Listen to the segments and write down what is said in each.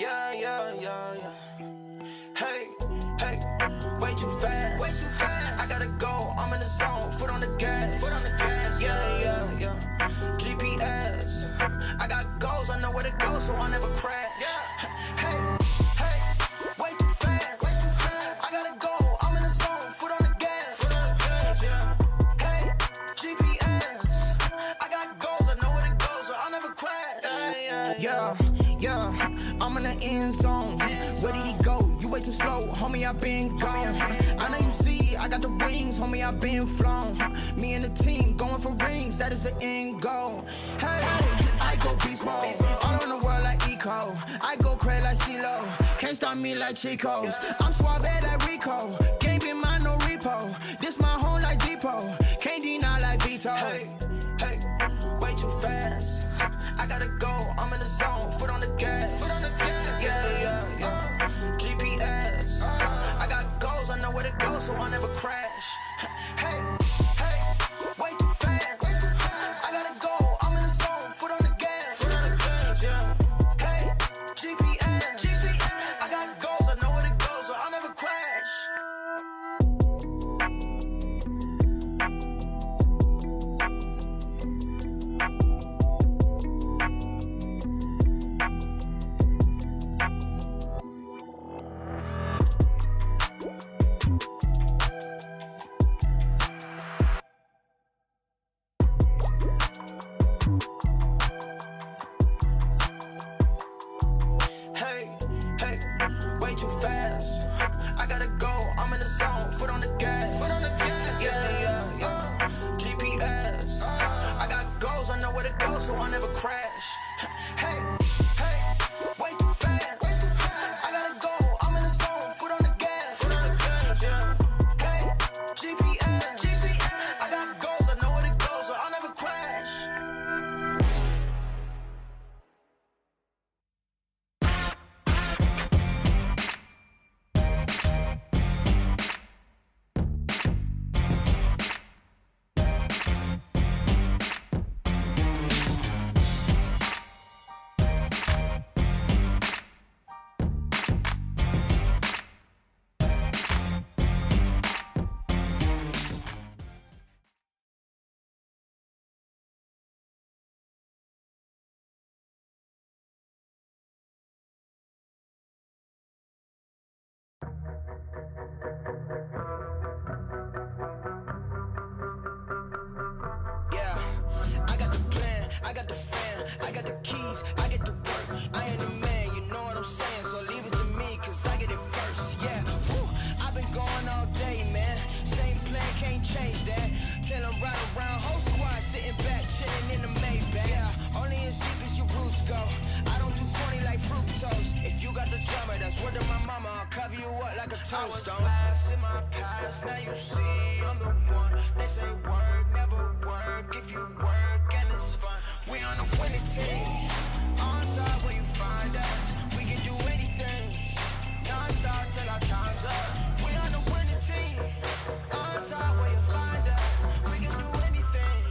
Yeah, yeah, yeah, yeah. Hey, hey, way too fast. Way too fast. I gotta go. I'm in the zone. Foot on the gas. Foot on the gas. Yeah, yeah, yeah. GPS. I got goals. I know where to go, so I never crash. Yeah. Hey, hey, way too fast. Way too fast. I gotta go. I'm in the zone. Foot on the gas. Foot on the gas. Yeah. Hey, GPS. I got goals. I know where to go, so I never crash. Yeah, yeah, yeah. I'm in the end zone. Where did he go? You way too slow, homie, I been gone. I know you see, I got the rings, homie, I been flown. Me and the team going for rings, that is the end goal. Hey, I go beast mode, all around the world like Eco. I go crazy like CeeLo, can't stop me like Chico's. I'm suave like Rico, can't be mine no repo. This my home like Depot, can't deny like Vito. Hey, hey, way too fast. I gotta go, I'm in the zone, foot on the gas. Foot on the gas, yeah, yeah, yeah. GPS, I got goals, I know where to go, so I never crash. Hey, hey, way too fast. Way too fast. I gotta go, I'm in the zone, foot on the gas. Foot on the gas, yeah. Hey, GPS, I got goals, I know where to go, so I'll never crash. So I never crash. Hey, hey, way too fast. Way too fast. I gotta go. I'm in the zone. Foot on the gas. Foot on the gas. Yeah. Hey, GPS. I got goals. I know where to go, so I'll never crash. I got the fan, I got the keys, I get to work. I am the man, you know what I'm saying, so leave it to me, cause I get it first, yeah. Woo, I've been going all day, man. Same plan, can't change that. Till I'm right around, whole squad sitting back, chilling in the Maybach. Yeah, only as deep as your roots go. I don't do corny like fructose. If you got the drummer, that's word to my mama, I'll cover you up like a tombstone. I was last in my past, now you see I'm the one. They say work, never work, if you work and it's fun. We on the winning team, on top where you find us. We can do anything, non-stop till our time's up. We on the winning team, on top where you find us. We can do anything,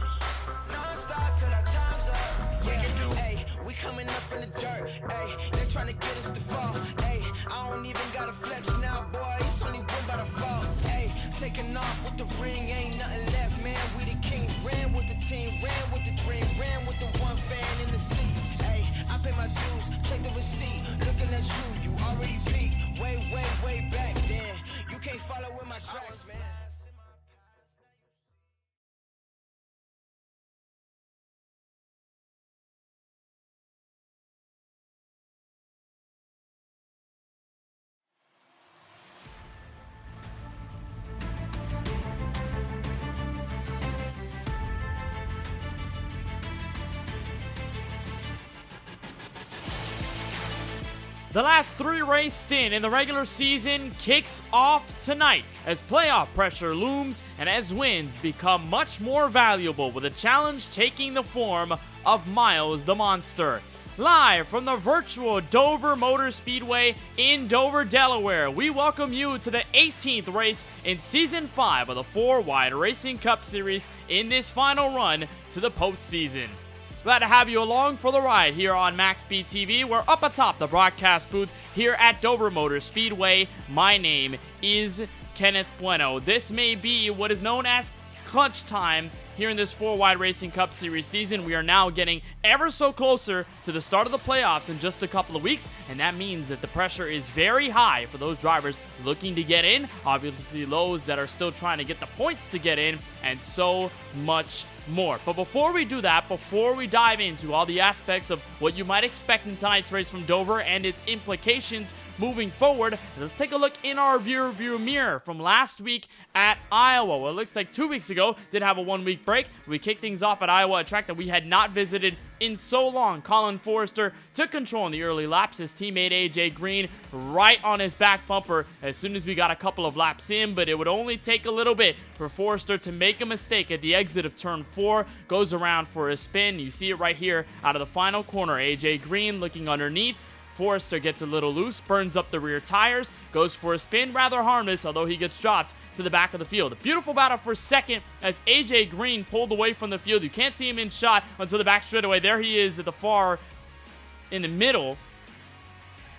non-stop till our time's up. We can do, ayy, we coming up from the dirt, ayy. They trying to get us to fall, ayy. I don't even gotta flex now, boy, it's only win by the fall, ayy. Taking off with the ring, ain't nothing left, man. We the kings, ran with the team, ran with the dream, ran with the one fan in the seats. Hey, I pay my dues, check the receipt. Looking at you, you already peaked. Way, way, way back then. You can't follow with my tracks, man. The last three-race stint in the regular season kicks off tonight as playoff pressure looms and as wins become much more valuable, with a challenge taking the form of Miles the Monster. Live from the virtual Dover Motor Speedway in Dover, Delaware, we welcome you to the 18th race in Season 5 of the 4 Wide Racing Cup Series in this final run to the postseason. Glad to have you along for the ride here on MaxSpeedTV. We're up atop the broadcast booth here at Dover Motor Speedway. My name is Kenneth Bueno. This may be what is known as crunch time here in this 4-Wide Racing Cup Series season. We are now getting ever so closer to the start of the playoffs in just a couple of weeks, and that means that the pressure is very high for those drivers looking to get in, obviously those that are still trying to get the points to get in, and so much more. But before we do that, before we dive into all the aspects of what you might expect in tonight's race from Dover and its implications moving forward, let's take a look in our rear-view mirror from last week at Iowa. Well, it looks like 2 weeks ago did have a 1-week break. We kicked things off at Iowa, a track that we had not visited in so long. Colin Forrester took control in the early laps. His teammate AJ Green right on his back bumper as soon as we got a couple of laps in, but it would only take a little bit for Forrester to make a mistake at the exit of turn 4. Goes around for a spin. You see it right here out of the final corner. AJ Green looking underneath. Forrester gets a little loose, burns up the rear tires, goes for a spin, rather harmless, although he gets dropped to the back of the field. A beautiful battle for second as AJ Green pulled away from the field. You can't see him in shot until the back straightaway. There he is at the far in the middle.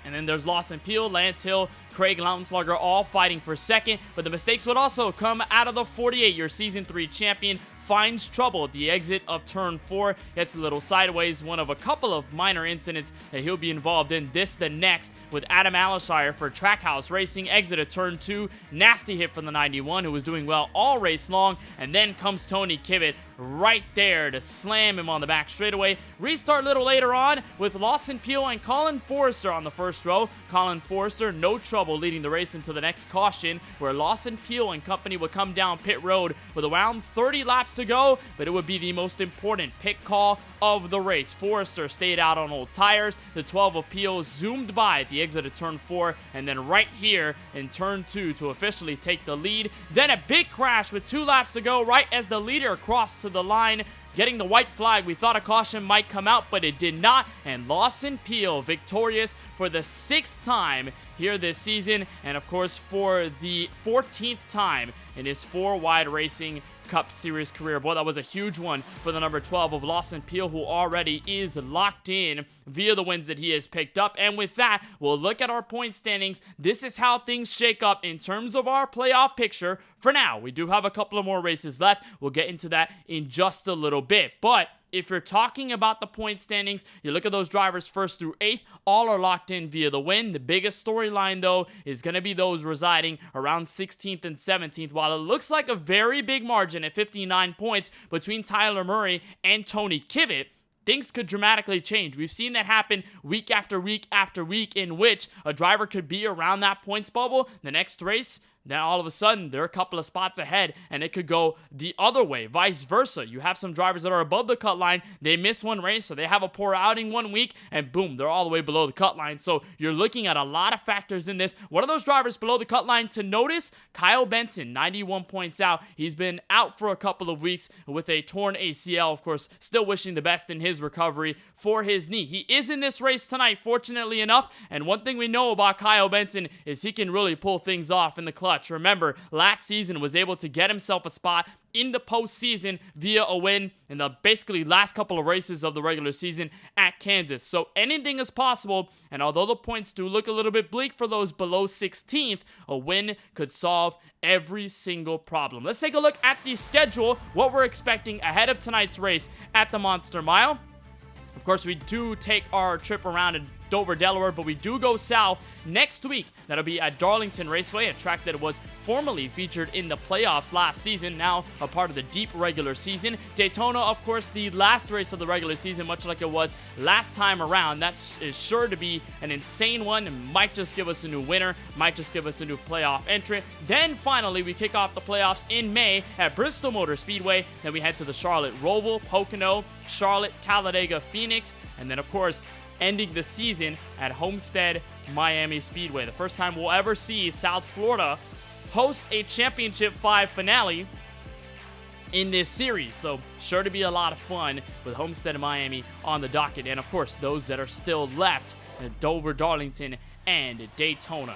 And then there's Lawson Peel, Lance Hill, Craig Lautenslager all fighting for second. But the mistakes would also come out of the 48. Your Season 3 champion finds trouble at the exit of turn 4, gets a little sideways, one of a couple of minor incidents that he'll be involved in this the next with Adam Alishire for Trackhouse Racing. Exit of turn 2, nasty hit from the 91 who was doing well all race long, and then comes Tony Kivitt right there to slam him on the back straightaway. Restart a little later on with Lawson Peel and Colin Forrester on the first row. Colin Forrester, no trouble leading the race until the next caution, where Lawson Peel and company would come down pit road with around 30 laps to go, but it would be the most important pit call of the race. Forrester stayed out on old tires. The 12 of Peel zoomed by at the exit of turn 4, and then right here in turn 2 to officially take the lead. Then a big crash with 2 laps to go right as the leader crossed to the line, getting the white flag. We thought a caution might come out, but it did not, and Lawson Peel victorious for the 6th time here this season, and of course for the 14th time in his 4-Wide Racing Cup Series career. Boy, that was a huge one for the number 12 of Lawson Peel, who already is locked in via the wins that he has picked up. And with that, we'll look at our point standings. This is how things shake up in terms of our playoff picture. For now, we do have a couple of more races left. We'll get into that in just a little bit. But if you're talking about the point standings, you look at those drivers 1st through 8th, all are locked in via the win. The biggest storyline, though, is going to be those residing around 16th and 17th. While it looks like a very big margin at 59 points between Tyler Murray and Tony Kivitt, things could dramatically change. We've seen that happen week after week after week, in which a driver could be around that points bubble. The next race, then all of a sudden they're a couple of spots ahead, and it could go the other way, vice versa. You have some drivers that are above the cut line, they miss one race, so they have a poor outing one week, and boom, they're all the way below the cut line. So you're looking at a lot of factors in this. One of those drivers below the cut line to notice, Kyle Benson, 91 points out. He's been out for a couple of weeks with a torn ACL. Of course, still wishing the best in his recovery for his knee. He is in this race tonight, fortunately enough, and one thing we know about Kyle Benson is he can really pull things off in the clutch. Remember, last season was able to get himself a spot in the postseason via a win in the basically last couple of races of the regular season at Kansas. So anything is possible, and although the points do look a little bit bleak for those below 16th, a win could solve every single problem. Let's take a look at the schedule, what we're expecting ahead of tonight's race at the Monster Mile. Of course, we do take our trip around in Dover, Delaware, but we do go south next week. That'll be at Darlington Raceway, a track that was formerly featured in the playoffs last season, now a part of the deep regular season. Daytona, of course, the last race of the regular season, much like it was last time around. That is sure to be an insane one, and might just give us a new winner, might just give us a new playoff entrant. Then finally, we kick off the playoffs in May at Bristol Motor Speedway. Then we head to the Charlotte Roval, Pocono, Charlotte, Talladega, Phoenix, and then, of course, ending the season at Homestead Miami Speedway. The first time we'll ever see South Florida host a Championship 5 finale in this series. So sure to be a lot of fun with Homestead and Miami on the docket. And of course, those that are still left at Dover, Darlington, and Daytona.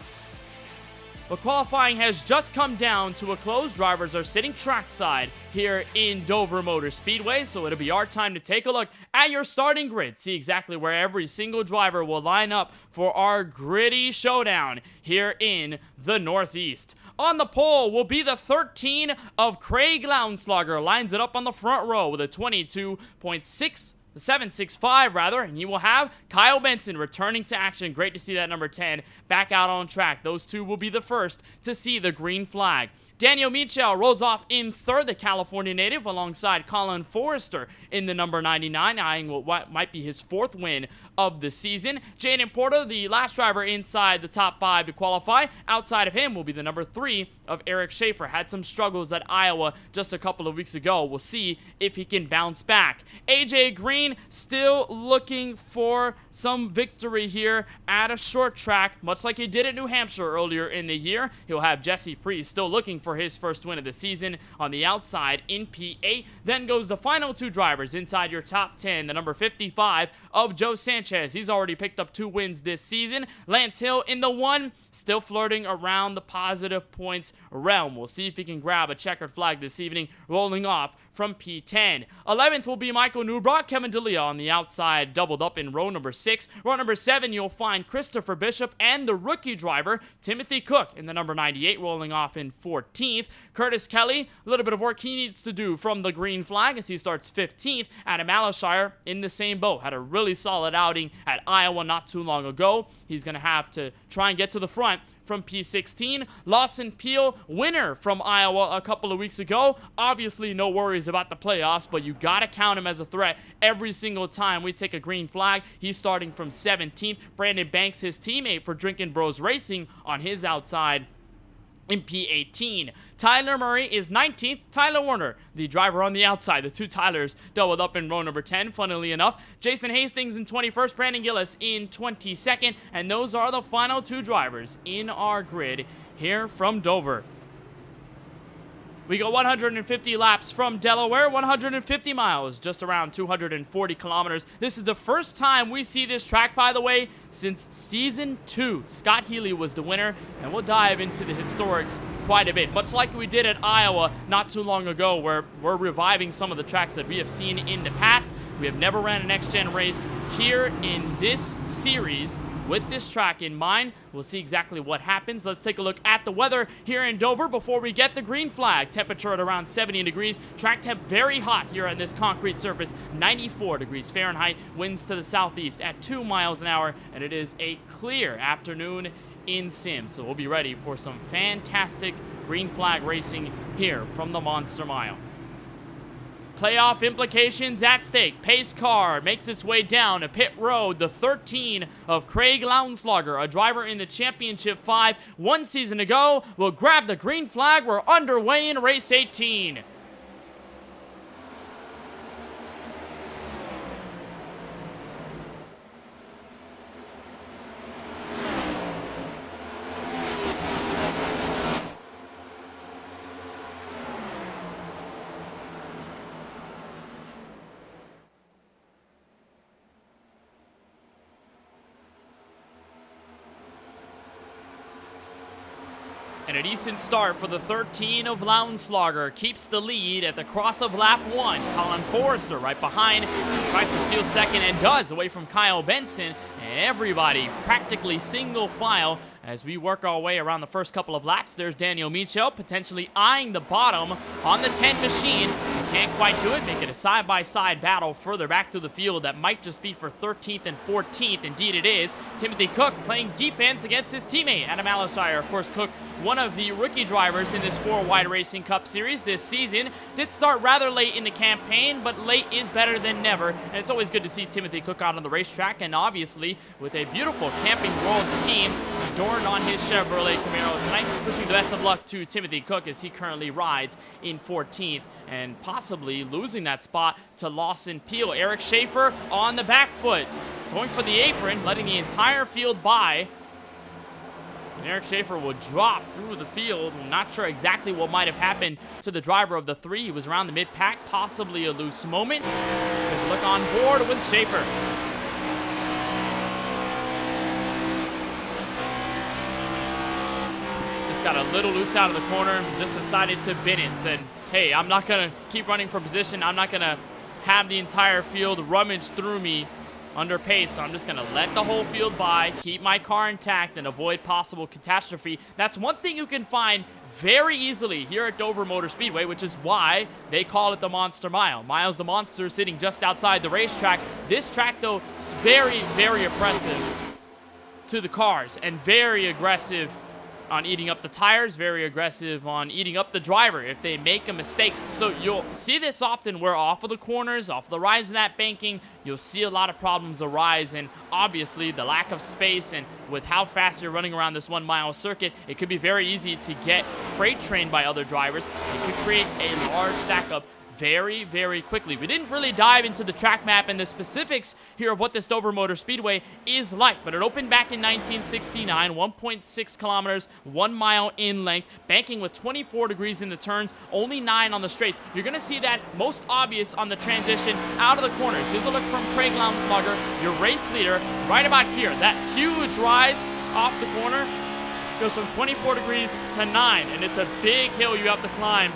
But qualifying has just come down to a close. Drivers are sitting trackside here in Dover Motor Speedway, so it'll be our time to take a look at your starting grid, see exactly where every single driver will line up for our gritty showdown here in the Northeast. On the pole will be the 13 of Craig Lounslogger, lines it up on the front row with a 22.765 rather, and you will have Kyle Benson returning to action. Great to see that number 10 back out on track. Those two will be the first to see the green flag. Daniel Michel rolls off in third, the California native, alongside Colin Forrester in the number 99, eyeing what might be his fourth win of the season. Jaden Porter, the last driver inside the top 5 to qualify. Outside of him will be the number 3 of Eric Schaefer. Had some struggles at Iowa just a couple of weeks ago. We'll see if he can bounce back. AJ Green still looking for some victory here at a short track, much like he did at New Hampshire earlier in the year. He'll have Jesse Priest still looking for his first win of the season on the outside in P8. Then goes the final 2 drivers inside your top 10. The number 55 of Joe Sanchez. He's already picked up 2 wins this season. Lance Hill in the 1, still flirting around the positive points realm. We'll see if he can grab a checkered flag this evening, rolling off from P10. 11th will be Michael Newbrock. Kevin D'Elia on the outside, doubled up in row number 6. Row number 7, you'll find Christopher Bishop and the rookie driver, Timothy Cook, in the number 98, rolling off in 14th. Curtis Kelly, a little bit of work he needs to do from the green flag as he starts 15th. Adam Alashire in the same boat. Had a really solid outing at Iowa not too long ago. He's going to have to try and get to the front from P16. Lawson Peel, winner from Iowa a couple of weeks ago. Obviously, no worries about the playoffs, but you gotta count him as a threat every single time we take a green flag. He's starting from 17th. Brandon Banks, his teammate for Drinkin' Bros Racing, on his outside in P18. Tyler Murray is 19th. Tyler Warner, the driver on the outside. The 2 Tylers doubled up in row number 10, funnily enough. Jason Hastings in 21st. Brandon Gillis in 22nd. And those are the final 2 drivers in our grid here from Dover. We go 150 laps from Delaware, 150 miles, just around 240 kilometers. This is the first time we see this track, by the way, since Season 2. Scott Healy was the winner, and we'll dive into the historics quite a bit. Much like we did at Iowa not too long ago, where we're reviving some of the tracks that we have seen in the past. We have never ran a next-gen race here in this series with this track in mind. We'll see exactly what happens. Let's take a look at the weather here in Dover before we get the green flag. Temperature at around 70 degrees. Track temp very hot here on this concrete surface. 94 degrees Fahrenheit. Winds to the southeast at 2 miles an hour. And it is a clear afternoon in Sim. So we'll be ready for some fantastic green flag racing here from the Monster Mile. Playoff implications at stake. Pace car makes its way down a pit road. The 13 of Craig Lounslogger, a driver in the Championship 5 1 season ago, will grab the green flag. We're underway in race 18. And a decent start for the 13 of Lounslogger. Keeps the lead at the cross of lap 1. Colin Forrester right behind. Tries to steal second and does, away from Kyle Benson. And everybody practically single file as we work our way around the first couple of laps. There's Daniel Michel potentially eyeing the bottom on the 10 machine. Can't quite do it. Make it a side-by-side battle further back to the field. That might just be for 13th and 14th. Indeed it is. Timothy Cook playing defense against his teammate, Adam Alashire. Of course, Cook, one of the rookie drivers in this 4-wide Racing Cup Series this season. Did start rather late in the campaign, but late is better than never. And it's always good to see Timothy Cook out on the racetrack, and obviously with a beautiful Camping World scheme adorned on his Chevrolet Camaro tonight. Wishing the best of luck to Timothy Cook as he currently rides in 14th and possibly losing that spot to Lawson Peel. Eric Schaefer on the back foot, going for the apron, letting the entire field by. And Eric Schaefer will drop through the field. I'm not sure exactly what might have happened to the driver of the 3. He was around the mid-pack, possibly a loose moment. Let's look on board with Schaefer. got a little loose out of the corner, just decided to bin it. Said, hey, I'm not going to keep running for position. I'm not going to have the entire field rummage through me under pace, so I'm just going to let the whole field by, keep my car intact, and avoid possible catastrophe. That's one thing you can find very easily here at Dover Motor Speedway, which is why they call it the Monster Mile. Miles the Monster sitting just outside the racetrack. This track, though, is very, very oppressive to the cars and very aggressive on eating up the tires, very aggressive on eating up the driver if they make a mistake. So you'll see this often where off of the corners, off the rise of that banking, you'll see a lot of problems arise, and obviously the lack of space and with how fast you're running around this 1 mile circuit, it could be very easy to get freight trained by other drivers. It could create a large stack up very, very quickly. We didn't really dive into the track map and the specifics here of what this Dover Motor Speedway is like, but it opened back in 1969, 1.6 kilometers, 1 mile in length, banking with 24 degrees in the turns, only 9 on the straights. You're going to see that most obvious on the transition out of the corners. Here's a look from Craig Laumsmacher, your race leader, right about here. That huge rise off the corner goes from 24 degrees to 9, and it's a big hill you have to climb.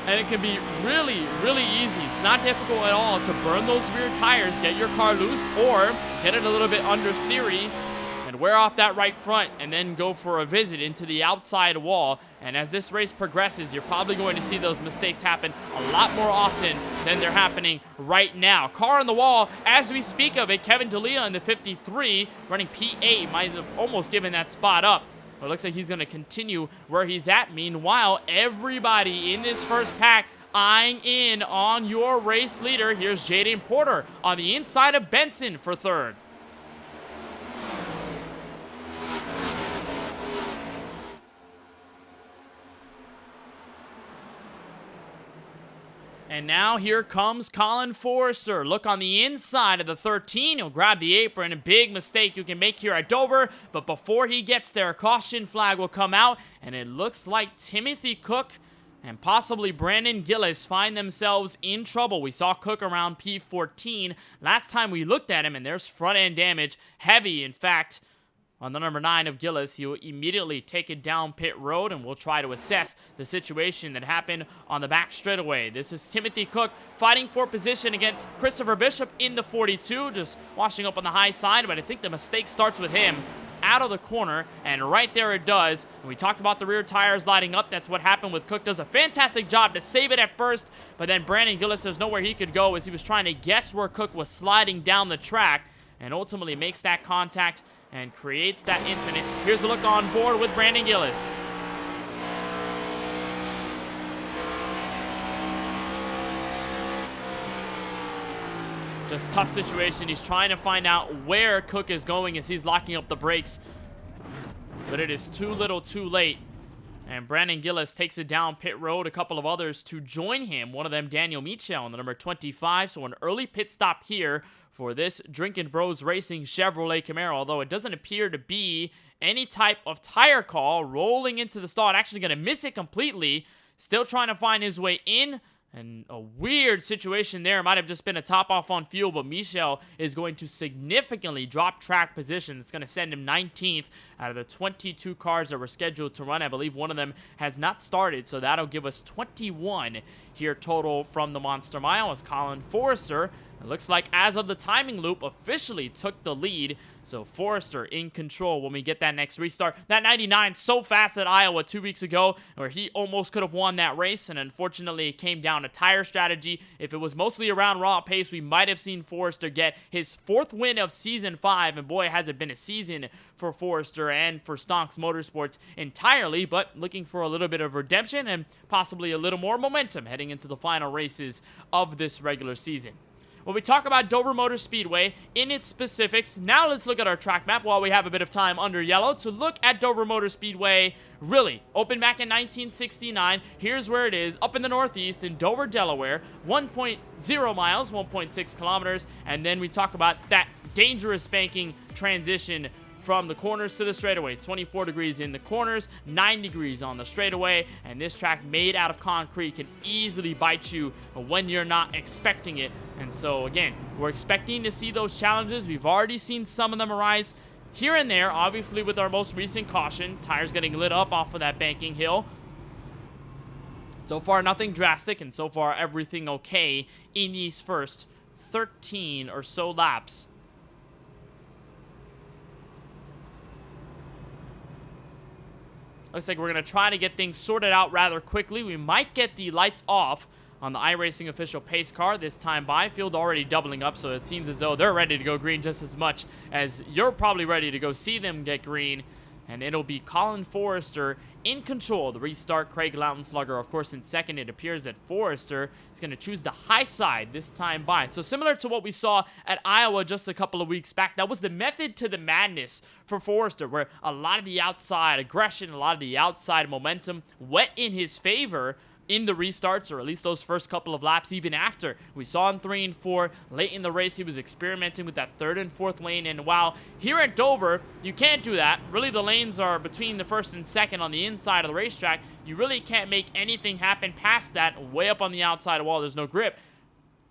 And it can be really, really easy. It's not difficult at all to burn those rear tires, get your car loose, or get it a little bit understeery and wear off that right front and then go for a visit into the outside wall. And as this race progresses, you're probably going to see those mistakes happen a lot more often than they're happening right now. Car on the wall, as we speak of it, Kevin D'Elia in the 53, running P8, might have almost given that spot up. It looks like he's going to continue where he's at. Meanwhile, everybody in this first pack eyeing in on your race leader. Here's Jaden Porter on the inside of Benson for third. And now here comes Colin Forrester. Look on the inside of the 13. He'll grab the apron. A big mistake you can make here at Dover. But before he gets there, a caution flag will come out. And it looks like Timothy Cook and possibly Brandon Gillis find themselves in trouble. We saw Cook around P14 last time we looked at him, and there's front end damage. Heavy, in fact. On the number 9 of Gillis, he will immediately take it down pit road, and we'll try to assess the situation that happened on the back straightaway. This is Timothy Cook fighting for position against Christopher Bishop in the 42, just washing up on the high side, but I think the mistake starts with him out of the corner, and right there it does. And we talked about the rear tires lighting up. That's what happened with Cook. Does a fantastic job to save it at first, but then Brandon Gillis, there's nowhere he could go as he was trying to guess where Cook was sliding down the track, and ultimately makes that contact and creates that incident. Here's a look on board with Brandon Gillis. Just tough situation. He's trying to find out where Cook is going as he's locking up the brakes. But it is too little too late. And Brandon Gillis takes it down pit road. A couple of others to join him. One of them, Daniel Michel, on the number 25. So an early pit stop here for this Drinkin' Bros Racing Chevrolet Camaro, although it doesn't appear to be any type of tire call. Rolling into the stall, actually going to miss it completely. Still trying to find his way in. And a weird situation there. It might have just been a top off on fuel, but Michel is going to significantly drop track position. It's going to send him 19th out of the 22 cars that were scheduled to run. I believe one of them has not started, so that'll give us 21 here total from the Monster Mile as Colin Forrester, it looks like as of the timing loop, officially took the lead. So Forrester in control when we get that next restart. That 99 so fast at Iowa 2 weeks ago where he almost could have won that race, and unfortunately it came down to tire strategy. If it was mostly around raw pace, we might have seen Forrester get his 4th win of season 5, and boy, has it been a season for Forrester and for Stonks Motorsports entirely, but looking for a little bit of redemption and possibly a little more momentum heading into the final races of this regular season. When we talk about Dover Motor Speedway in its specifics, now let's look at our track map while we have a bit of time under yellow to look at Dover Motor Speedway. Really, opened back in 1969. Here's where it is, up in the Northeast in Dover, Delaware. 1.0 miles, 1.6 kilometers, and then we talk about that dangerous banking transition from the corners to the straightaways. 24 degrees in the corners, 9 degrees on the straightaway, and this track made out of concrete can easily bite you when you're not expecting it. And so again, we're expecting to see those challenges. We've already seen some of them arise here and there, obviously with our most recent caution, tires getting lit up off of that banking hill. So far, nothing drastic, and so far, everything okay in these first 13 or so laps. Looks like we're going to try to get things sorted out rather quickly. We might get the lights off on the iRacing official pace car this time by. Field already doubling up, so it seems as though they're ready to go green just as much as you're probably ready to go see them get green. And it'll be Colin Forrester in control. The restart, Craig Lautenslugger, of course, in second. It appears that Forrester is going to choose the high side this time by. So similar to what we saw at Iowa just a couple of weeks back, that was the method to the madness for Forrester, where a lot of the outside aggression, a lot of the outside momentum went in his favor in the restarts, or at least those first couple of laps, even after. We saw in 3 and 4, late in the race, he was experimenting with that 3rd and 4th lane, and while here at Dover, you can't do that. Really, the lanes are between the 1st and 2nd on the inside of the racetrack. You really can't make anything happen past that. Way up on the outside of the wall, there's no grip.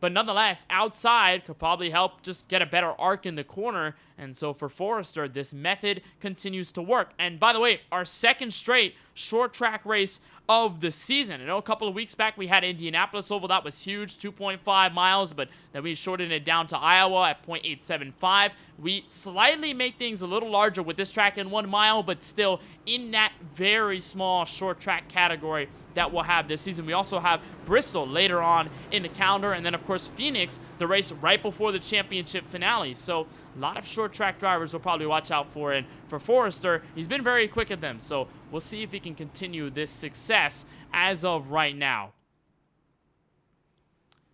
But nonetheless, outside could probably help just get a better arc in the corner. And so for Forrester, this method continues to work. And by the way, our second straight short track race of the season. I know a couple of weeks back we had Indianapolis Oval. That was huge, 2.5 miles, but then we shortened it down to Iowa at 0.875. We slightly made things a little larger with this track in 1 mile, but still in that very small short track category that we'll have this season. We also have Bristol later on in the calendar, and then of course Phoenix, the race right before the championship finale. So a lot of short track drivers will probably watch out for, and for Forrester, he's been very quick at them. So we'll see if he can continue this success as of right now.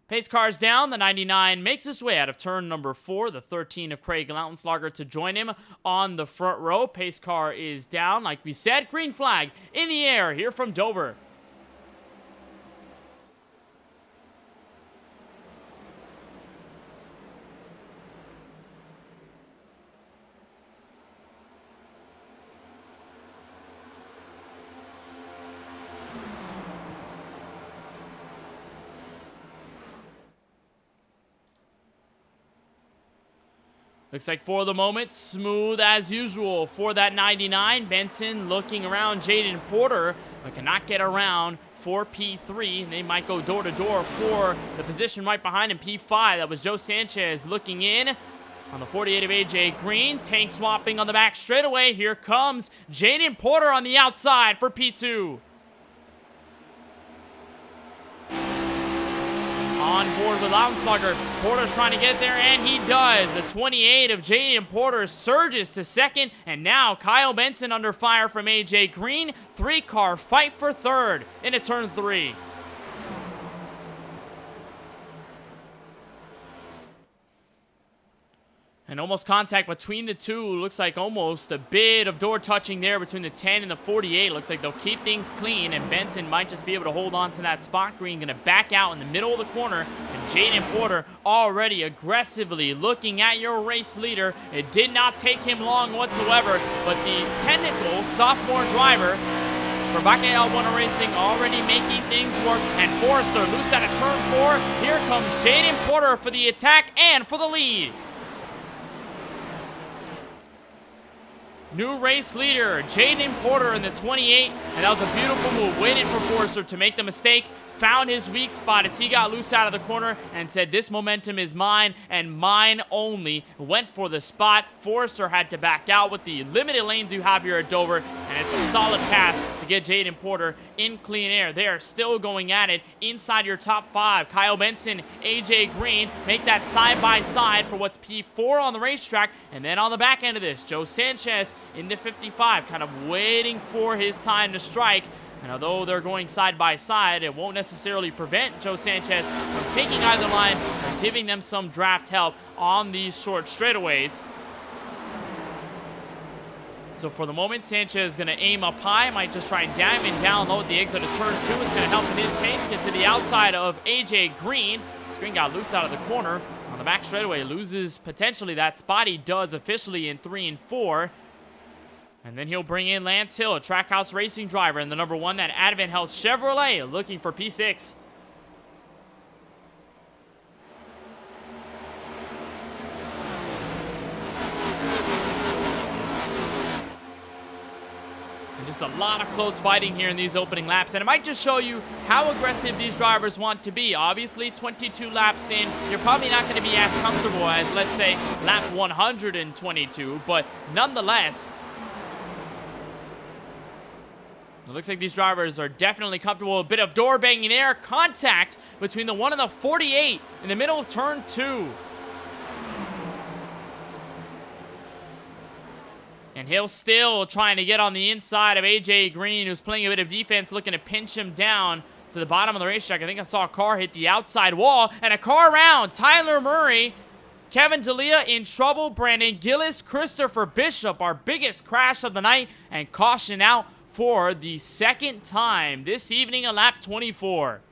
Pace cars down, the 99 makes his way out of turn number 4, the 13 of Craig Lautenslugger to join him on the front row. Pace car is down, like we said, green flag in the air here from Dover. Looks like for the moment, smooth as usual for that 99. Benson looking around. Jaden Porter but cannot get around for P3. And they might go door to door for the position right behind him, P5. That was Joe Sanchez looking in on the 48 of AJ Green. Tank swapping on the back straightaway. Here comes Jaden Porter on the outside for P2. On board with Lautenslugger. Porter's trying to get there, and he does. The 28 of Jaden Porter surges to second, and now Kyle Benson under fire from AJ Green. 3-car fight for third into turn 3. And almost contact between the two. Looks like almost a bit of door touching there between the 10 and the 48. Looks like they'll keep things clean, and Benson might just be able to hold on to that spot. Green going to back out in the middle of the corner, and Jaden Porter already aggressively looking at your race leader. It did not take him long whatsoever, but the technical sophomore driver for Bacael One Racing already making things work, and Forrester loose out of turn 4. Here comes Jaden Porter for the attack and for the lead. New race leader, Jaden Porter in the 28, and that was a beautiful move. Waited for Forrester to make the mistake, found his weak spot as he got loose out of the corner and said, this momentum is mine and mine only. Went for the spot. Forrester had to back out with the limited lanes you have here at Dover, and it's a solid pass to get Jaden Porter in clean air. They are still going at it inside your top 5. Kyle Benson, AJ Green make that side-by-side for what's P4 on the racetrack, and then on the back end of this, Joe Sanchez into 55, kind of waiting for his time to strike. And although they're going side by side, it won't necessarily prevent Joe Sanchez from taking either line or giving them some draft help on these short straightaways. So for the moment, Sanchez is going to aim up high. Might just try and diamond down low at the exit of turn 2. It's going to help in his case. Get to the outside of AJ Green. Green got loose out of the corner on the back straightaway. Loses potentially that spot. He does officially in 3 and 4. And then he'll bring in Lance Hill, a Trackhouse Racing driver, and the number 1, that Advent Health Chevrolet, looking for P6. Just a lot of close fighting here in these opening laps, and it might just show you how aggressive these drivers want to be. Obviously, 22 laps in, you're probably not going to be as comfortable as, let's say, lap 122, but nonetheless, it looks like these drivers are definitely comfortable. A bit of door banging there. Contact between the 1 and the 48 in the middle of turn 2. And he'll still trying to get on the inside of AJ Green, who's playing a bit of defense, looking to pinch him down to the bottom of the racetrack. I think I saw a car hit the outside wall, and a car around. Tyler Murray, Kevin D'Elia in trouble. Brandon Gillis, Christopher Bishop, our biggest crash of the night, and caution out for the second time this evening on lap 24.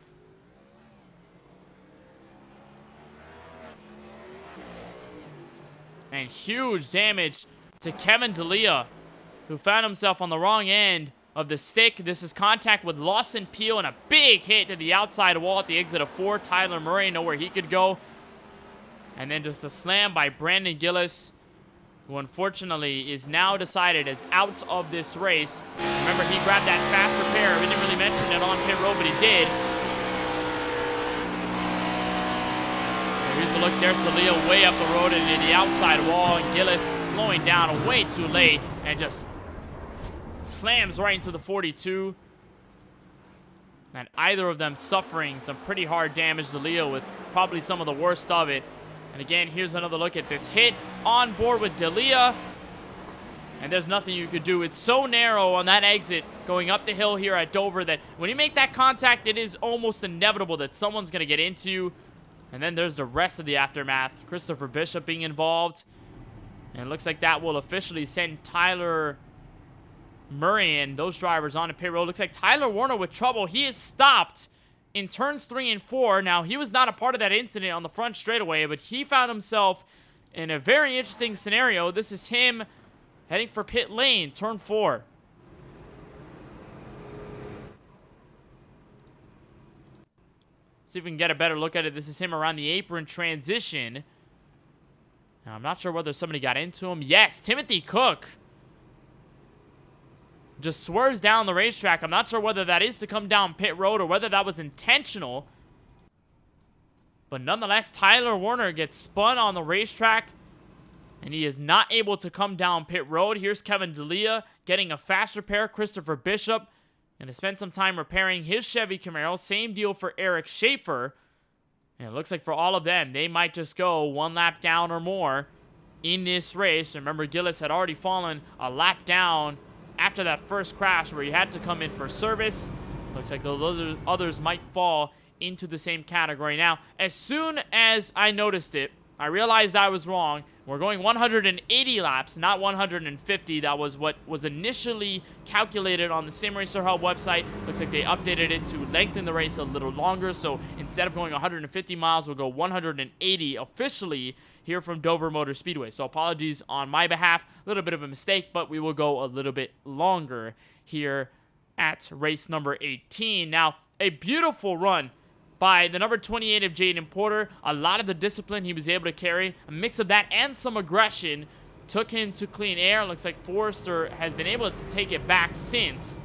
And huge damage to Kevin D'Elia, who found himself on the wrong end of the stick. This is contact with Lawson Peel and a big hit to the outside wall at the exit of 4. Tyler Murray, nowhere he could go. And then just a slam by Brandon Gillis, who unfortunately is now decided as out of this race. Remember, he grabbed that fast repair. We didn't really mention it on pit road, but he did. Here's the look. There's D'Elia way up the road and in the outside wall, and Gillis slowing down way too late and just slams right into the 42. And either of them suffering some pretty hard damage. D'Elia with probably some of the worst of it. And again, here's another look at this hit on board with D'Elia. And there's nothing you could do. It's so narrow on that exit going up the hill here at Dover that when you make that contact, it is almost inevitable that someone's going to get into you. And then there's the rest of the aftermath. Christopher Bishop being involved. And it looks like that will officially send Tyler Murray and those drivers on to pit road. Looks like Tyler Warner with trouble. He is stopped in turns 3 and 4. Now, he was not a part of that incident on the front straightaway, but he found himself in a very interesting scenario. This is him heading for pit lane, turn 4. See if we can get a better look at it. This is him around the apron transition. Now, I'm not sure whether somebody got into him. Yes, Timothy Cook just swerves down the racetrack. I'm not sure whether that is to come down pit road or whether that was intentional. But nonetheless, Tyler Warner gets spun on the racetrack, and he is not able to come down pit road. Here's Kevin D'Elia getting a fast repair. Christopher Bishop going to spend some time repairing his Chevy Camaro. Same deal for Eric Schaefer. And it looks like for all of them, they might just go one lap down or more in this race. Remember, Gillis had already fallen a lap down after that first crash where he had to come in for service. Looks like those others might fall into the same category. Now, as soon as I noticed it, I realized I was wrong. We're going 180 laps, not 150. That was what was initially calculated on the Sim Racer Hub website. Looks like they updated it to lengthen the race a little longer. So instead of going 150 miles, we'll go 180 officially here from Dover Motor Speedway. So apologies on my behalf. A little bit of a mistake, but we will go a little bit longer here at race number 18. Now, a beautiful run by the number 28 of Jaden Porter. A lot of the discipline he was able to carry, a mix of that and some aggression, took him to clean air. Looks like Forrester has been able to take it back since.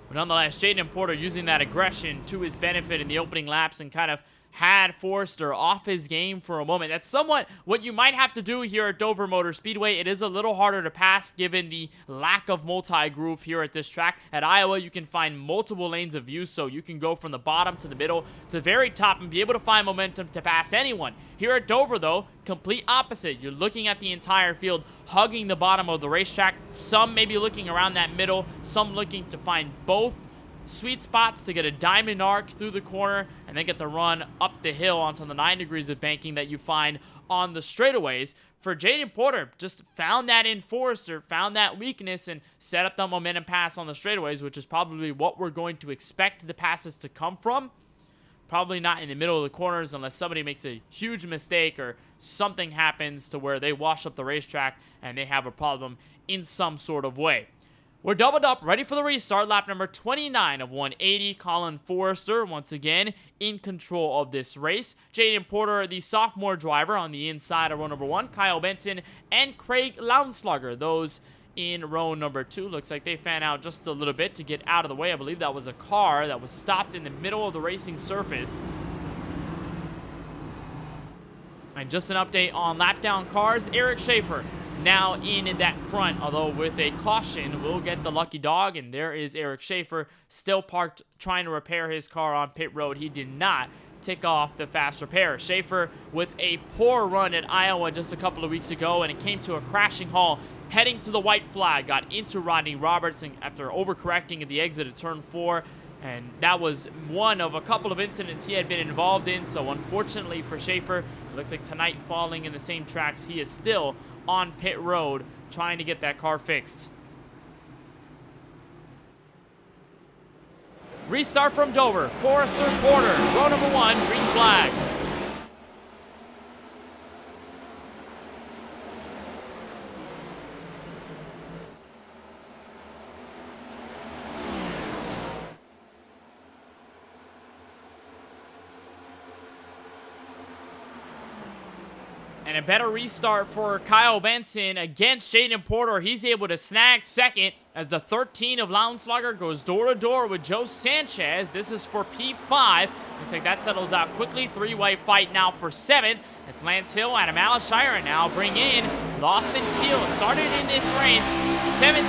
But nonetheless, Jaden Porter using that aggression to his benefit in the opening laps and kind of had Forrester off his game for a moment. That's somewhat what you might have to do here at Dover Motor Speedway. It is a little harder to pass given the lack of multi-groove here at this track. At Iowa, you can find multiple lanes of view, so you can go from the bottom to the middle to the very top and be able to find momentum to pass anyone. Here at Dover, though, complete opposite. You're looking at the entire field, hugging the bottom of the racetrack. Some maybe looking around that middle, some looking to find both sweet spots to get a diamond arc through the corner and then get the run up the hill onto the 9 degrees of banking that you find on the straightaways. For Jaden Porter, just found that in Forrester, found that weakness, and set up the momentum pass on the straightaways, which is probably what we're going to expect the passes to come from. Probably not in the middle of the corners unless somebody makes a huge mistake or something happens to where they wash up the racetrack and they have a problem in some sort of way. We're doubled up, ready for the restart. Lap number 29 of 180. Colin Forrester, once again, in control of this race. Jaden Porter, the sophomore driver, on the inside of row number 1. Kyle Benson and Craig Lounslugger, those in row number 2. Looks like they fan out just a little bit to get out of the way. I believe that was a car that was stopped in the middle of the racing surface. And just an update on lap down cars. Eric Schaefer now in that front, although with a caution will get the lucky dog. And there is Eric Schaefer still parked trying to repair his car on pit road. He did not tick off the fast repair. Schaefer with a poor run at Iowa just a couple of weeks ago, and it came to a crashing halt heading to the white flag. Got into Rodney Robertson after overcorrecting at the exit of turn 4, and that was one of a couple of incidents he had been involved in. So unfortunately for Schaefer, it looks like tonight falling in the same tracks. He is still on pit road trying to get that car fixed. Restart from Dover. Forrester, Porter, row number 1, green flag. And a better restart for Kyle Benson against Jaden Porter. He's able to snag second as the 13 of Lounslogger goes door to door with Joe Sanchez. This is for P5. Looks like that settles out quickly. Three-way fight now for 7th. It's Lance Hill, Adam Alshire, and now bring in Lawson Peel. Started in this race 17.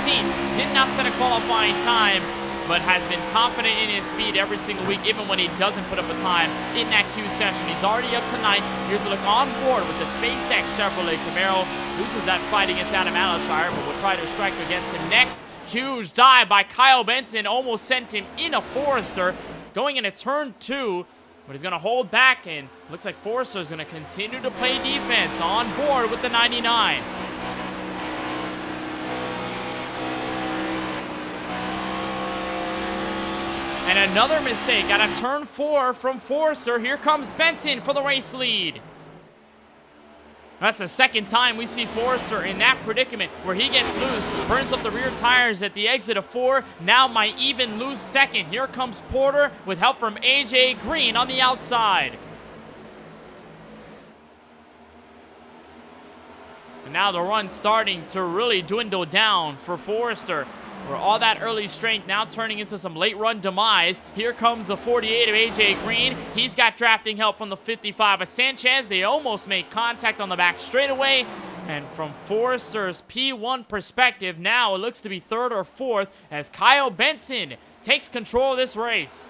Did not set a qualifying time, but has been confident in his speed every single week, even when he doesn't put up a time in that Q session. He's already up to 9th. Here's a look on board with the SpaceX Chevrolet Camaro. Loses that fight against Adam Alshire, but will try to strike against him next. Huge dive by Kyle Benson. Almost sent him in a Forester. Going into turn 2, but he's going to hold back, and looks like Forester is going to continue to play defense on board with the 99. And another mistake out of turn 4 from Forrester. Here comes Benson for the race lead. That's the second time we see Forrester in that predicament where he gets loose, burns up the rear tires at the exit of 4, now might even lose second. Here comes Porter with help from AJ Green on the outside. And now the run starting to really dwindle down for Forrester, where all that early strength now turning into some late run demise. Here comes the 48 of AJ Green. He's got drafting help from the 55 of Sanchez. They almost make contact on the back straightaway. And from Forrester's P1 perspective, now it looks to be 3rd or 4th as Kyle Benson takes control of this race.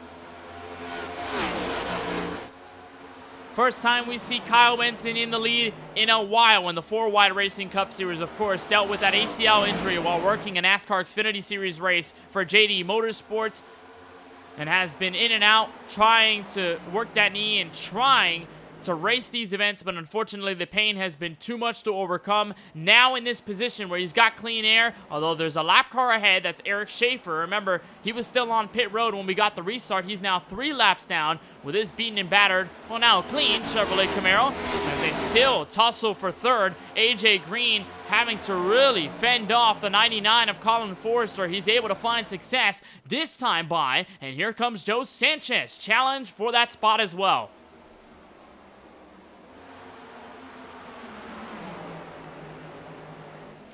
First time we see Kyle Benson in the lead in a while in the 4-wide Racing Cup Series. Of course, dealt with that ACL injury while working a NASCAR Xfinity Series race for JD Motorsports, and has been in and out trying to work that knee and trying to race these events, but unfortunately the pain has been too much to overcome. Now in this position where he's got clean air, although there's a lap car ahead, that's Eric Schaefer. Remember, he was still on pit road when we got the restart. He's now 3 laps down with his beaten and battered, well, now clean Chevrolet Camaro, as they still tussle for 3rd. AJ Green having to really fend off the 99 of Colin Forrester. He's able to find success this time by, and here comes Joe Sanchez, challenge for that spot as well.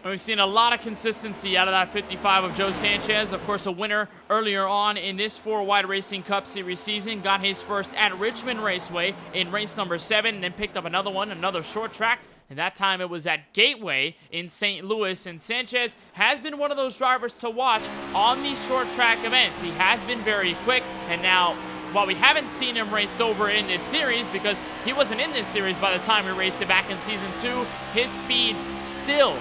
We've seen a lot of consistency out of that 55 of Joe Sanchez. Of course, a winner earlier on in this 4-wide Racing Cup Series season. Got his first at Richmond Raceway in race number 7, and then picked up another one, another short track. And that time it was at Gateway in St. Louis. And Sanchez has been one of those drivers to watch on these short track events. He has been very quick, and now, while we haven't seen him raced over in this series because he wasn't in this series by the time we raced it back in Season 2, his speed still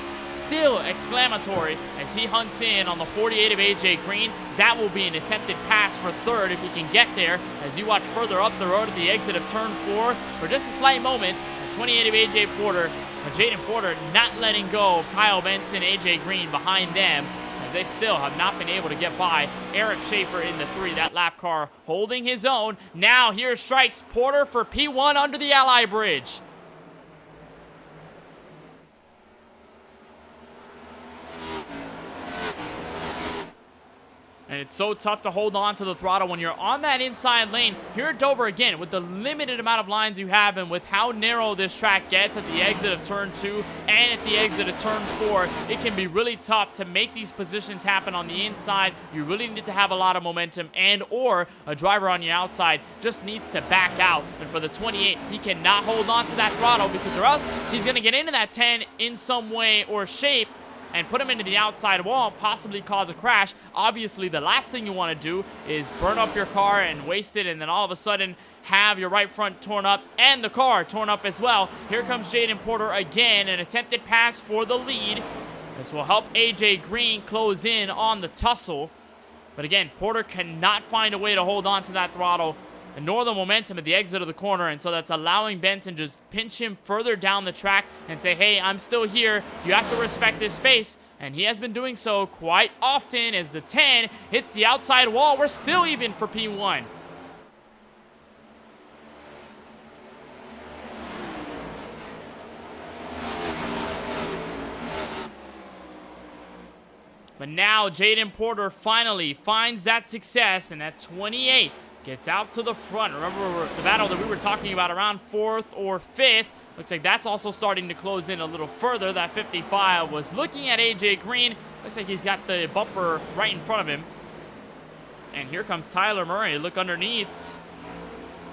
exclamatory as he hunts in on the 48 of AJ Green. That will be an attempted pass for 3rd if he can get there, as you watch further up the road at the exit of turn 4 for just a slight moment. The 28 of AJ Porter, Jaden Porter not letting go of Kyle Benson, AJ Green behind them, as they still have not been able to get by Eric Schaefer in the 3. That lap car holding his own. Now here strikes Porter for P1 under the Ally Bridge. And it's so tough to hold on to the throttle when you're on that inside lane. Here at Dover, again, with the limited amount of lines you have and with how narrow this track gets at the exit of turn 2 and at the exit of turn 4, it can be really tough to make these positions happen on the inside. You really need to have a lot of momentum, and or a driver on your outside just needs to back out. And for the 28, he cannot hold on to that throttle, because or else he's going to get into that 10 in some way or shape and put him into the outside wall, possibly cause a crash. Obviously, the last thing you want to do is burn up your car and waste it, and then all of a sudden have your right front torn up and the car torn up as well. Here comes Jaden Porter again, an attempted pass for the lead. This will help AJ Green close in on the tussle. But again, Porter cannot find a way to hold on to that throttle and nor the momentum at the exit of the corner, and so that's allowing Benson just pinch him further down the track and say, hey, I'm still here, you have to respect this space. And he has been doing so quite often as the 10 hits the outside wall. We're still even for P1. But now Jaden Porter finally finds that success, and that 28 gets out to the front. Remember the battle that we were talking about around 4th or 5th. Looks like that's also starting to close in a little further. That 55 was looking at AJ Green. Looks like he's got the bumper right in front of him. And here comes Tyler Murray. Look underneath.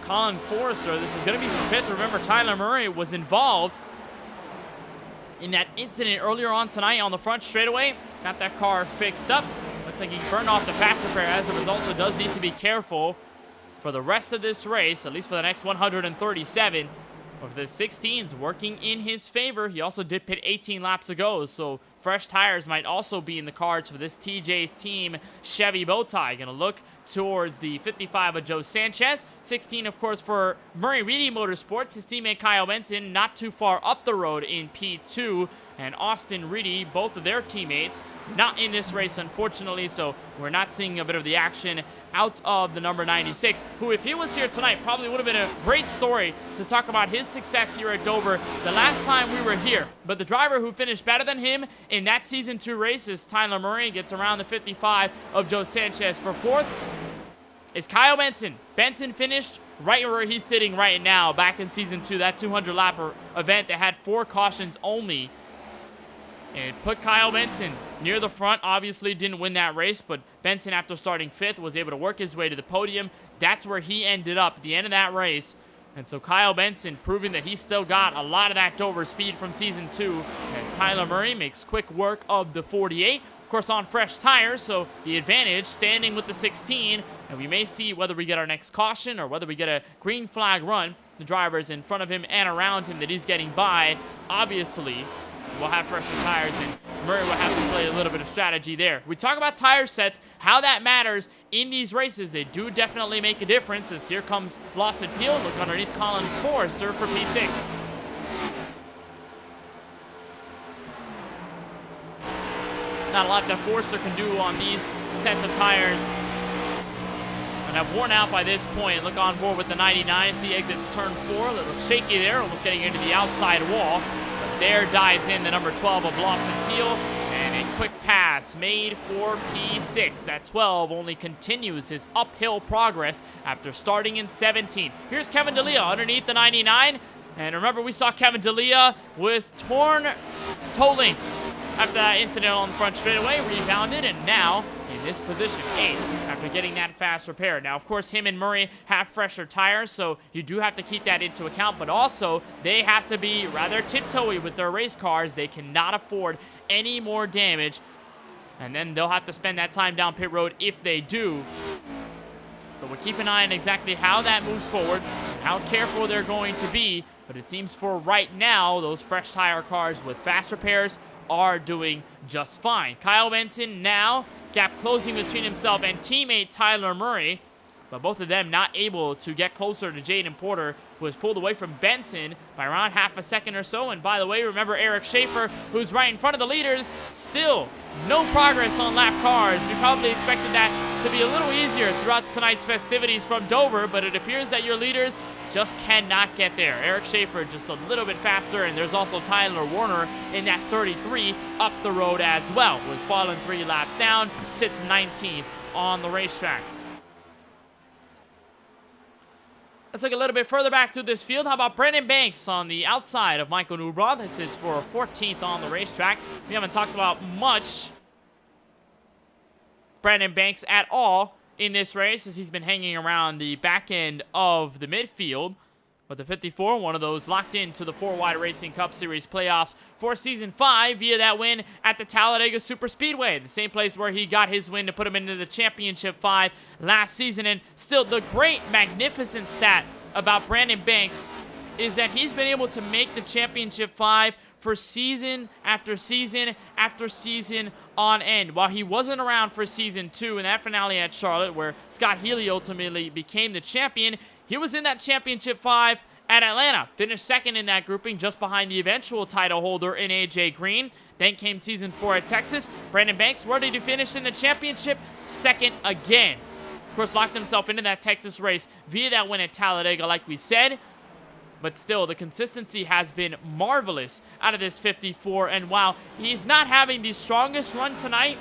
Colin Forrester. This is going to be for 5th. Remember, Tyler Murray was involved in that incident earlier on tonight on the front straightaway. Got that car fixed up. Looks like he burned off the fast repair. As a result, so does need to be careful for the rest of this race, at least for the next 137. With the 16s working in his favor. He also did pit 18 laps ago, so fresh tires might also be in the cards for this TJ's team Chevy Bowtie. Gonna look towards the 55 of Joe Sanchez. 16, of course, for Murray Reedy Motorsports. His teammate Kyle Benson not too far up the road in P2. And Austin Reedy, both of their teammates, not in this race, unfortunately, so we're not seeing a bit of the action out of the number 96, who, if he was here tonight, probably would have been a great story to talk about his success here at Dover the last time we were here. But the driver who finished better than him in that Season 2 race is Tyler Murray. Gets around the 55 of Joe Sanchez. For 4th is Kyle Benson. Benson finished right where he's sitting right now back in Season 2, that 200-lap event that had 4 cautions only. And put Kyle Benson near the front. Obviously didn't win that race, but Benson, after starting 5th, was able to work his way to the podium. That's where he ended up at the end of that race. And so Kyle Benson proving that he still got a lot of that Dover speed from Season 2 as Tyler Murray makes quick work of the 48. Of course, on fresh tires, so the advantage standing with the 16. And we may see whether we get our next caution or whether we get a green flag run. The drivers in front of him and around him that he's getting by, obviously, will have fresher tires, and Murray will have to play a little bit of strategy there. We talk about tire sets, how that matters in these races. They do definitely make a difference, as here comes Lawson Peel. Look underneath Colin Forrester for P6. Not a lot that Forrester can do on these sets of tires, and have worn out by this point. Look on board with the 99 as he exits turn 4. A little shaky there, almost getting into the outside wall. There dives in the number 12 of Lawson Peel, and a quick pass made for P6. That 12 only continues his uphill progress after starting in 17. Here's Kevin D'Elia underneath the 99, and remember, we saw Kevin D'Elia with torn toe links after that incident on the front straightaway, rebounded, and now in this position, 8th, after getting that fast repair. Now, of course, him and Murray have fresher tires, so you do have to keep that into account, but also they have to be rather tiptoey with their race cars. They cannot afford any more damage, and then they'll have to spend that time down pit road if they do. So we'll keep an eye on exactly how that moves forward and how careful they're going to be, but it seems for right now, those fresh tire cars with fast repairs are doing just fine. Kyle Benson now, gap closing between himself and teammate Tyler Murray, but both of them not able to get closer to Jaden Porter, who was pulled away from Benson by around half a second or so. And by the way, remember Eric Schaefer, who's right in front of the leaders, still no progress on lap cars. We probably expected that to be a little easier throughout tonight's festivities from Dover, but it appears that your leaders just cannot get there. Eric Schaefer just a little bit faster, and there's also Tyler Warner in that 33 up the road as well, who has fallen 3 laps down, sits 19th on the racetrack. Let's look a little bit further back through this field. How about Brandon Banks on the outside of Michael Newbraw? This is for 14th on the racetrack. We haven't talked about much Brandon Banks at all in this race, as he's been hanging around the back end of the midfield. But the 54, one of those locked into the 4-Wide Racing Cup Series playoffs for Season 5 via that win at the Talladega Superspeedway, the same place where he got his win to put him into the Championship 5 last season. And still, the great, magnificent stat about Brandon Banks is that he's been able to make the Championship 5 for season after season after season on end. While he wasn't around for Season 2 in that finale at Charlotte, where Scott Healy ultimately became the champion, he was in that Championship 5 at Atlanta. Finished second in that grouping, just behind the eventual title holder in AJ Green. Then came Season 4 at Texas. Brandon Banks ready to finish in the championship, second again. Of course, locked himself into that Texas race via that win at Talladega, like we said. But still, the consistency has been marvelous out of this 54. And while he's not having the strongest run tonight,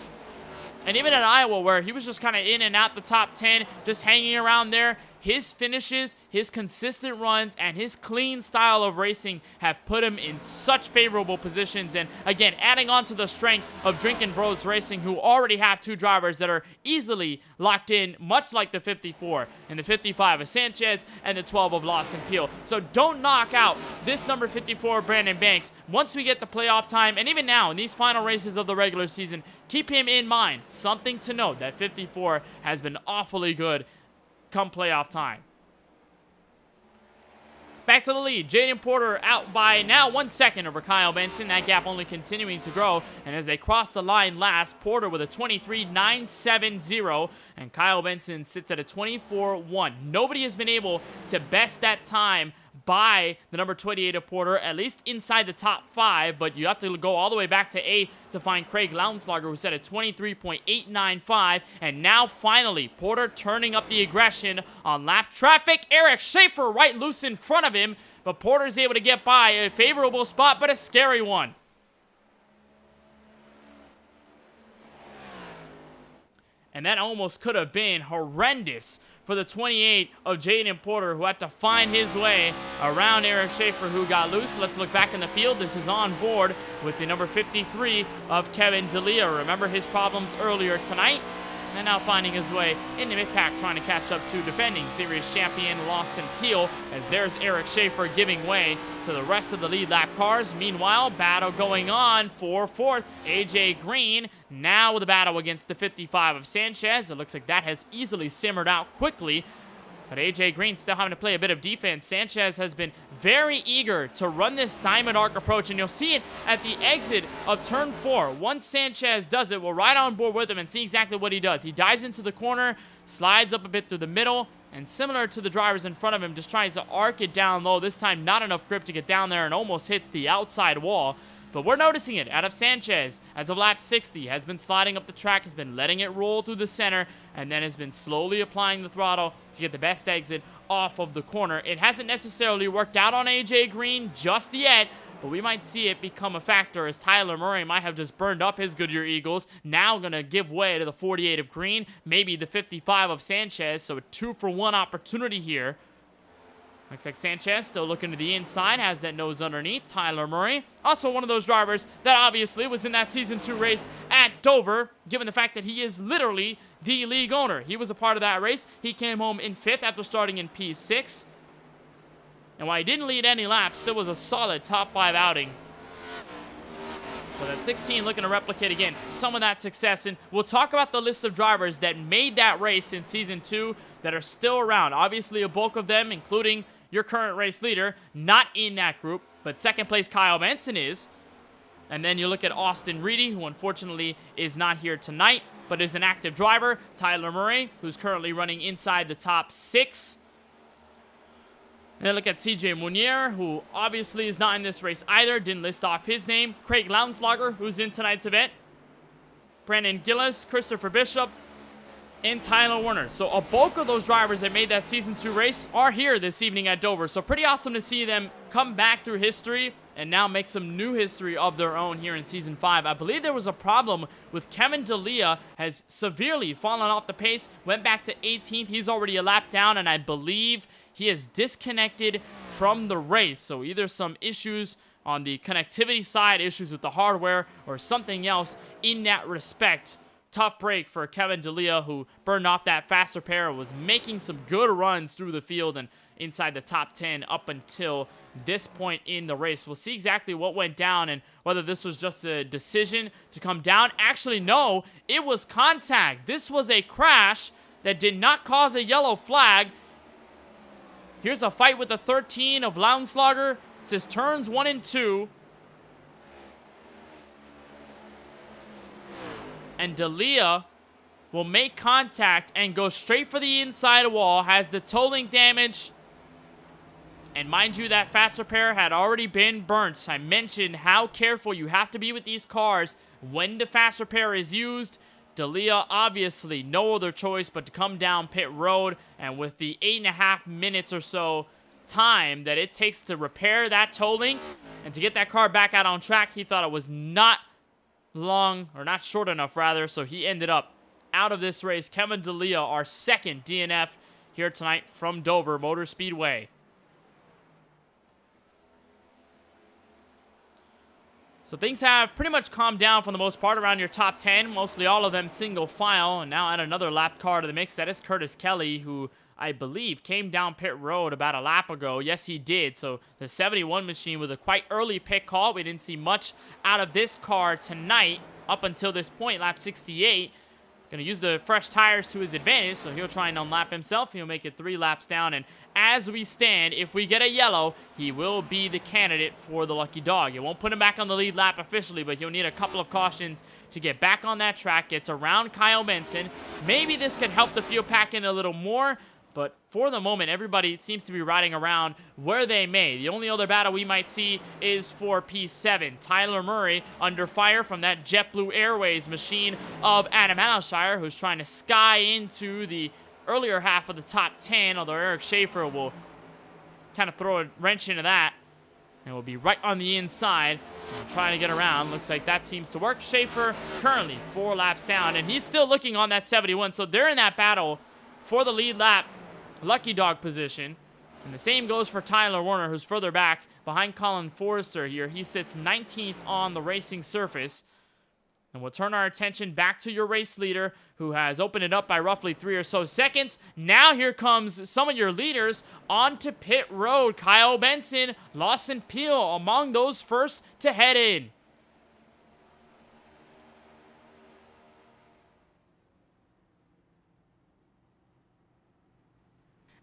and even at Iowa, where he was just kind of in and out the top 10, just hanging around there, his finishes, his consistent runs, and his clean style of racing have put him in such favorable positions. And again, adding on to the strength of Drinkin' Bros Racing, who already have two drivers that are easily locked in, much like the 54 and the 55 of Sanchez and the 12 of Lawson Peel. So don't knock out this number 54, Brandon Banks. Once we get to playoff time, and even now in these final races of the regular season, keep him in mind. Something to note, that 54 has been awfully good come playoff time. Back to the lead. Jaden Porter out by now 1 second over Kyle Benson. That gap only continuing to grow. And as they cross the line last, Porter with a 23.970. And Kyle Benson sits at a 24.1. Nobody has been able to best that time by the number 28 of Porter, at least inside the top 5, but you have to go all the way back to 8 to find Craig Lauenslager, who set at 23.895, and now finally, Porter turning up the aggression on lap traffic. Eric Schaefer right loose in front of him, but Porter's able to get by a favorable spot, but a scary one. And that almost could have been horrendous for the 28 of Jaden Porter, who had to find his way around Eric Schaefer, who got loose. Let's look back in the field. This is on board with the number 53 of Kevin D'Elia. Remember his problems earlier tonight? And now finding his way in the mid-pack, trying to catch up to defending series champion Lawson Peel, as there's Eric Schaefer giving way to the rest of the lead lap cars. Meanwhile, battle going on for fourth. AJ Green now with a battle against the 55 of Sanchez. It looks like that has easily simmered out quickly, but AJ Green still having to play a bit of defense. Sanchez has been very eager to run this diamond arc approach, and you'll see it at the exit of turn 4. Once Sanchez does it, we're right on board with him and see exactly what he does. He dives into the corner, slides up a bit through the middle, and similar to the drivers in front of him, just tries to arc it down low. This time not enough grip to get down there, and almost hits the outside wall. But we're noticing it out of Sanchez as of lap 60. Has been sliding up the track, has been letting it roll through the center, and then has been slowly applying the throttle to get the best exit off of the corner. It hasn't necessarily worked out on AJ Green just yet, but we might see it become a factor, as Tyler Murray might have just burned up his Goodyear Eagles. Now going to give way to the 48 of Green, maybe the 55 of Sanchez, so a 2-for-1 opportunity here. Looks like Sanchez still looking to the inside, has that nose underneath. Tyler Murray, also one of those drivers that obviously was in that Season 2 race at Dover, given the fact that he is literally the league owner. He was a part of that race. He came home in 5th after starting in P6. And while he didn't lead any laps, still was a solid top 5 outing. So that 16 looking to replicate again some of that success. And we'll talk about the list of drivers that made that race in Season 2 that are still around. Obviously, a bulk of them, including your current race leader, not in that group, but second place Kyle Benson is. And then you look at Austin Reedy, who unfortunately is not here tonight, but is an active driver. Tyler Murray, who's currently running inside the top 6. And then look at CJ Munier, who obviously is not in this race either. Didn't list off his name. Craig Lauenslager, who's in tonight's event. Brandon Gillis, Christopher Bishop, and Tyler Werner. So a bulk of those drivers that made that Season 2 race are here this evening at Dover. So pretty awesome to see them come back through history and now make some new history of their own here in Season 5. I believe there was a problem with Kevin D'Elia, has severely fallen off the pace, went back to 18th. He's already a lap down, and I believe he is disconnected from the race. So either some issues on the connectivity side, issues with the hardware, or something else in that respect. Tough break for Kevin D'Elia, who burned off that faster pair, was making some good runs through the field and inside the top 10 up until this point in the race. We'll see exactly what went down and whether this was just a decision to come down. Actually, no, it was contact. This was a crash that did not cause a yellow flag. Here's a fight with the 13 of Lounslogger. It says turns 1 and 2. And D'Elia will make contact and go straight for the inside wall. Has the toe link damage. And mind you, that faster pair had already been burnt. I mentioned how careful you have to be with these cars when the faster pair is used. D'Elia, obviously, no other choice but to come down pit road. And with the 8.5 minutes or so time that it takes to repair that toe link and to get that car back out on track, he thought it was not long, or not short enough rather, so he ended up out of this race. Kevin D'Elia, our second DNF here tonight from Dover Motor Speedway. So things have pretty much calmed down for the most part around your top 10, mostly all of them single file, and now add another lap car to the mix. That is Curtis Kelly, who I believe came down pit road about a lap ago. Yes, he did. So the 71 machine with a quite early pit call. We didn't see much out of this car tonight up until this point, lap 68. Going to use the fresh tires to his advantage, so he'll try and unlap himself. He'll make it 3 laps down, and as we stand, if we get a yellow, he will be the candidate for the lucky dog. It won't put him back on the lead lap officially, but he'll need a couple of cautions to get back on that track. Gets around Kyle Benson. Maybe this could help the field pack in a little more, but for the moment, everybody seems to be riding around where they may. The only other battle we might see is for P7. Tyler Murray under fire from that JetBlue Airways machine of Adam Alshire, who's trying to sky into the earlier half of the top 10, although Eric Schaefer will kind of throw a wrench into that. And will be right on the inside and trying to get around. Looks like that seems to work. Schaefer currently 4 laps down, and he's still looking on that 71. So they're in that battle for the lead lap lucky dog position. And the same goes for Tyler Warner, who's further back behind Colin Forrester here. He sits 19th on the racing surface. And we'll turn our attention back to your race leader, who has opened it up by roughly 3 or so seconds. Now here comes some of your leaders onto pit road. Kyle Benson, Lawson Peel among those first to head in.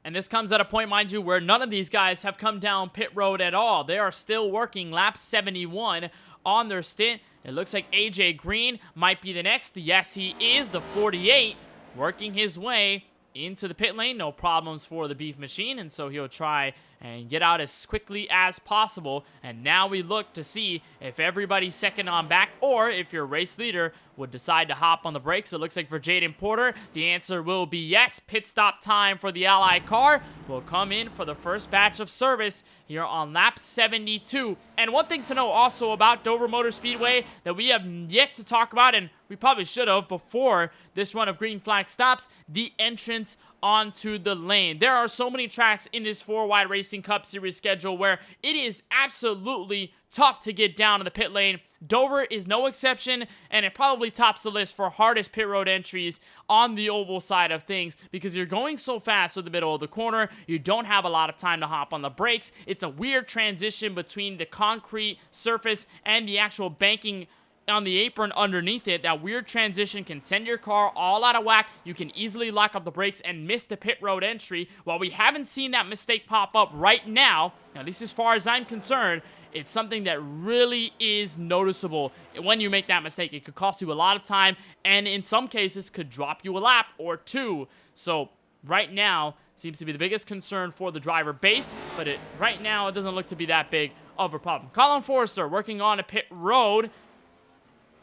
And this comes at a point, mind you, where none of these guys have come down pit road at all. They are still working lap 71 on their stint. It looks like AJ Green might be the next. Yes, he is, the 48, working his way into the pit lane. No problems for the beef machine, and so he'll try and get out as quickly as possible. And now we look to see if everybody's second on back or if your race leader would decide to hop on the brakes. It looks like for Jaden Porter, the answer will be yes. Pit stop time for the Ally car will come in for the first batch of service here on lap 72. And one thing to know also about Dover Motor Speedway that we have yet to talk about, and we probably should have before this run of green flag stops, the entrance onto the lane. There are so many tracks in this 4-wide Racing Cup Series schedule where it is absolutely tough to get down to the pit lane. Dover is no exception, and it probably tops the list for hardest pit road entries on the oval side of things because you're going so fast through the middle of the corner. You don't have a lot of time to hop on the brakes. It's a weird transition between the concrete surface and the actual banking on the apron underneath it. That weird transition can send your car all out of whack. You can easily lock up the brakes and miss the pit road entry. While we haven't seen that mistake pop up right now, at least as far as I'm concerned, it's something that really is noticeable when you make that mistake. It could cost you a lot of time, and in some cases could drop you a lap or two. So right now seems to be the biggest concern for the driver base, but right now it doesn't look to be that big of a problem. Colin Forrester working on a pit road.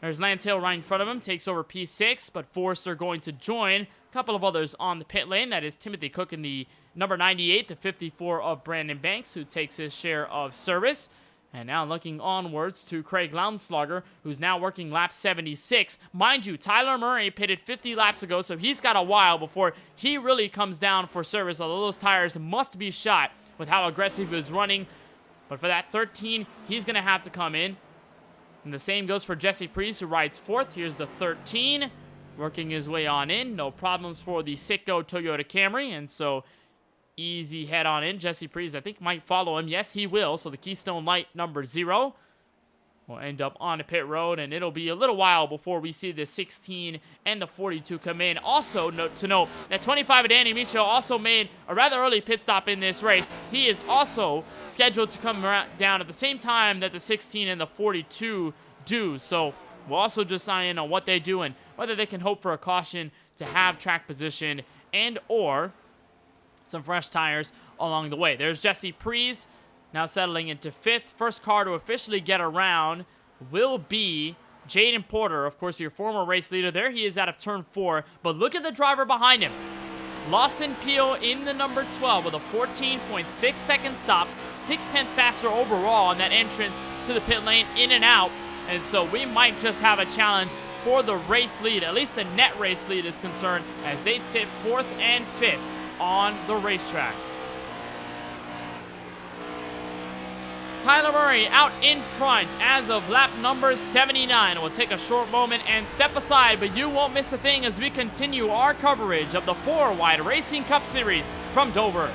There's Lance Hill right in front of him, takes over P6, but Forrester going to join a couple of others on the pit lane. That is Timothy Cook in the number 98, the 54 of Brandon Banks, who takes his share of service. And now looking onwards to Craig Laumslauger, who's now working lap 76. Mind you, Tyler Murray pitted 50 laps ago, so he's got a while before he really comes down for service, although those tires must be shot with how aggressive he was running. But for that 13, he's going to have to come in. And the same goes for Jesse Priest, who rides 4th. Here's the 13, working his way on in. No problems for the Sitco Toyota Camry, and so easy head on in. Jesse Priest, I think, might follow him. Yes, he will. So the Keystone Light number 0 will end up on the pit road, and it'll be a little while before we see the 16 and the 42 come in. Also, note that 25 Danny Micho also made a rather early pit stop in this race. He is also scheduled to come down at the same time that the 16 and the 42 do. So we'll also just sign in on what they do and whether they can hope for a caution to have track position and or some fresh tires along the way. There's Jesse Priest now settling into 5th. First car to officially get around will be Jaden Porter, of course, your former race leader. There he is out of turn 4, but look at the driver behind him. Lawson Peel in the number 12 with a 14.6 second stop, 0.6 faster overall on that entrance to the pit lane, in and out. And so we might just have a challenge for the race lead, at least the net race lead is concerned, as they sit 4th and 5th on the racetrack. Tyler Murray out in front as of lap number 79. We'll take a short moment and step aside, but you won't miss a thing as we continue our coverage of the 4 Wide Racing Cup Series from Dover.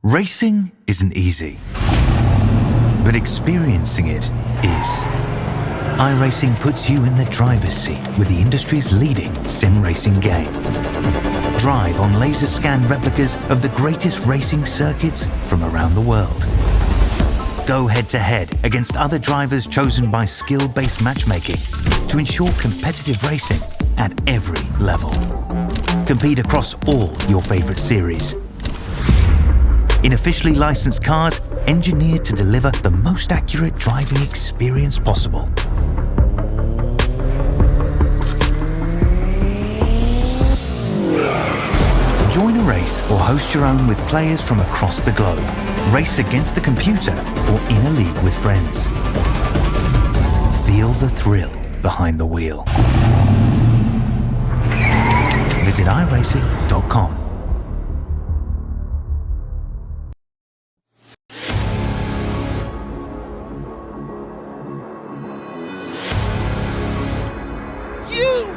Racing isn't easy, but experiencing it is. iRacing puts you in the driver's seat with the industry's leading sim racing game. Drive on laser scan replicas of the greatest racing circuits from around the world. Go head to head against other drivers chosen by skill-based matchmaking to ensure competitive racing at every level. Compete across all your favorite series. In officially licensed cars, engineered to deliver the most accurate driving experience possible. Join a race or host your own with players from across the globe. Race against the computer or in a league with friends. Feel the thrill behind the wheel. Visit iRacing.com.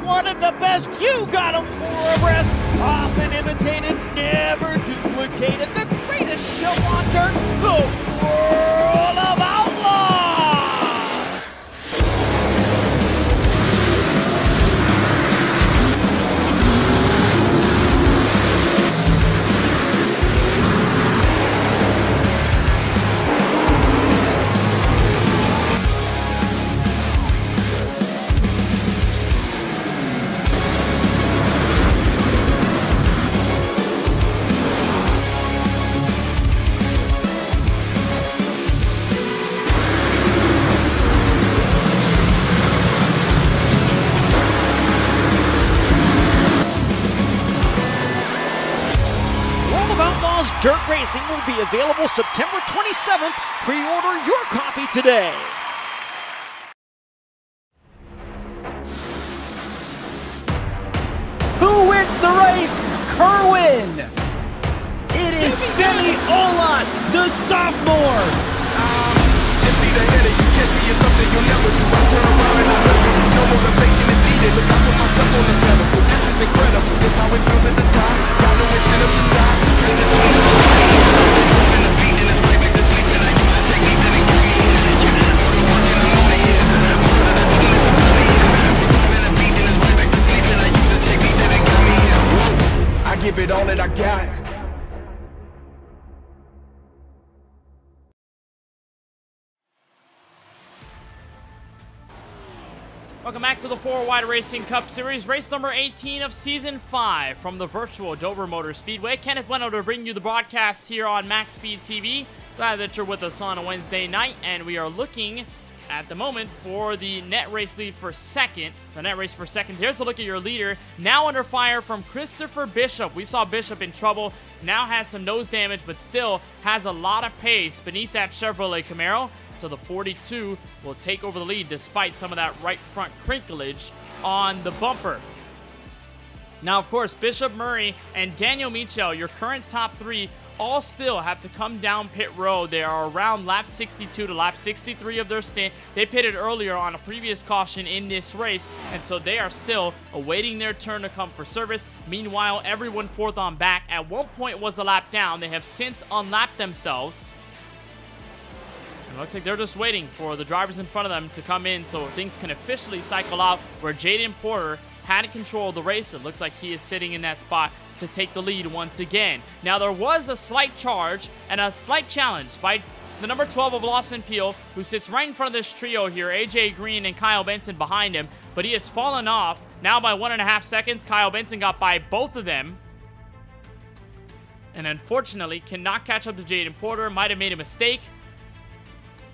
Wanted the best, you got him for abreast. Often imitated, never duplicated. The greatest show on dirt, the World of Outlaws. Dirt Racing will be available September 27th. Pre-order your copy today. Who wins the race? Kerwin! It is Demi Olat, the sophomore! Look, I put myself on the pedestal. This is incredible. This how it feels at the top. Got no incentive to stop. Came to change the beat and it's right back to sleep. And I use the technique that it gave me. All the work and I'm on it, yeah. All of the tools is about it, yeah. And the beat and it's right back to sleep. And I use the technique that it got me, yeah. I give it all that I got. Welcome back to the 4 Wide Racing Cup Series, race number 18 of Season 5 from the virtual Dover Motor Speedway. Kenneth Weno to bring you the broadcast here on MaxSpeedTV. Glad that you're with us on a Wednesday night, and we are looking at the moment for the net race lead for second. The net race for second. Here's a look at your leader. Now under fire from Christopher Bishop. We saw Bishop in trouble. Now has some nose damage, but still has a lot of pace beneath that Chevrolet Camaro. So the 42 will take over the lead despite some of that right front crinklage on the bumper. Now, of course, Bishop Murray and Daniel Michel, your current top three, all still have to come down pit road. They are around lap 62 to lap 63 of their stint. They pitted earlier on a previous caution in this race, and so they are still awaiting their turn to come for service. Meanwhile, everyone fourth on back at one point was a lap down. They have since unlapped themselves. It looks like they're just waiting for the drivers in front of them to come in so things can officially cycle out, where Jaden Porter had control of the race. It looks like he is sitting in that spot to take the lead once again. Now, there was a slight charge and a slight challenge by the number 12 of Lawson Peel, who sits right in front of this trio here, AJ Green and Kyle Benson behind him, but he has fallen off now by 1.5 seconds. Kyle Benson got by both of them, and unfortunately cannot catch up to Jaden Porter. Might have made a mistake,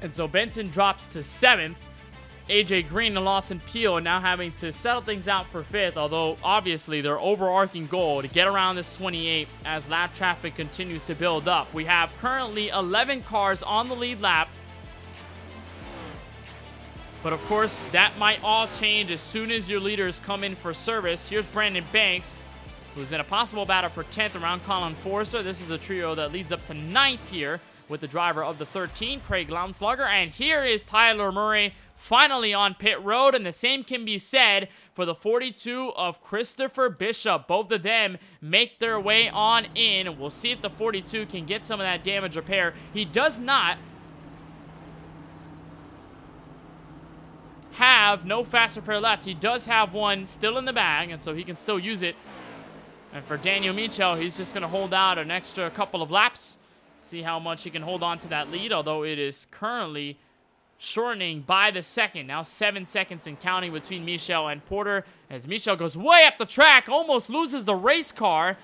and so Benson drops to 7th. AJ Green and Lawson Peel now having to settle things out for 5th, although obviously their overarching goal to get around this 28 as lap traffic continues to build up. We have currently 11 cars on the lead lap, but of course that might all change as soon as your leaders come in for service. Here's Brandon Banks, who's in a possible battle for 10th around Colin Forrester. This is a trio that leads up to 9th here with the driver of the 13, Craig Lounslugger. And here is Tyler Murray finally on pit road, and the same can be said for the 42 of Christopher Bishop. Both of them make their way on in. We'll see if the 42 can get some of that damage repair. He does not have no fast repair left. He does have one still in the bag, and so he can still use it. And for Daniel Michel, he's just going to hold out an extra couple of laps, see how much he can hold on to that lead, although it is currently shortening by the second. Now 7 seconds and counting between Michel and Porter, as Michel goes way up the track, almost loses the race car,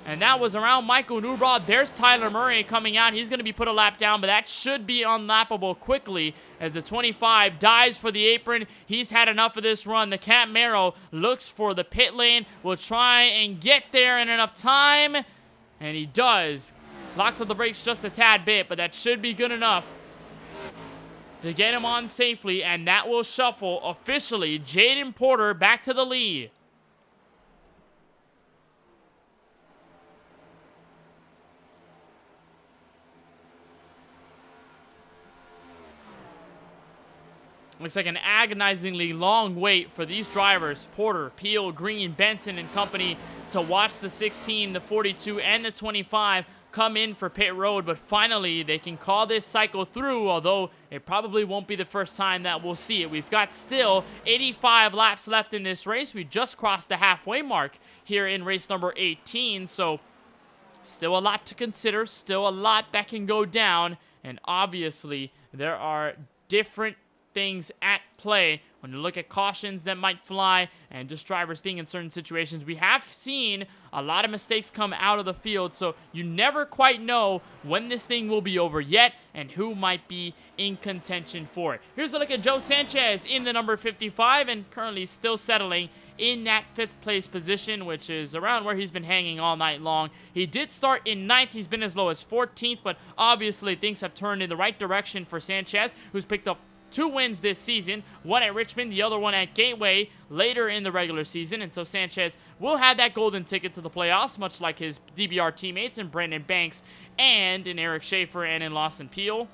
and that was around Michael Newbraw. There's Tyler Murray coming out. He's going to be put a lap down, but that should be unlappable quickly as the 25 dives for the apron. He's had enough of this run. The Camaro looks for the pit lane, will try and get there in enough time, and he does. Locks up the brakes just a tad bit, but that should be good enough to get him on safely, and that will shuffle officially Jaden Porter back to the lead. Looks like an agonizingly long wait for these drivers, Porter, Peel, Green, Benson, and company, to watch the 16, the 42, and the 25 come in for pit road, but finally they can call this cycle through, although it probably won't be the first time that we'll see it. We've got still 85 laps left in this race. We just crossed the halfway mark here in race number 18, so still a lot to consider, still a lot that can go down, and obviously there are different things at play when you look at cautions that might fly and just drivers being in certain situations. We have seen a lot of mistakes come out of the field, so you never quite know when this thing will be over yet and who might be in contention for it. Here's a look at Joe Sanchez in the number 55 and currently still settling in that 5th place position, which is around where he's been hanging all night long. He did start in 9th. He's been as low as 14th, but obviously things have turned in the right direction for Sanchez, who's picked up 2 wins this season, one at Richmond, the other one at Gateway later in the regular season, and so Sanchez will have that golden ticket to the playoffs, much like his DBR teammates in Brandon Banks and in Eric Schaefer and in Lawson Peel.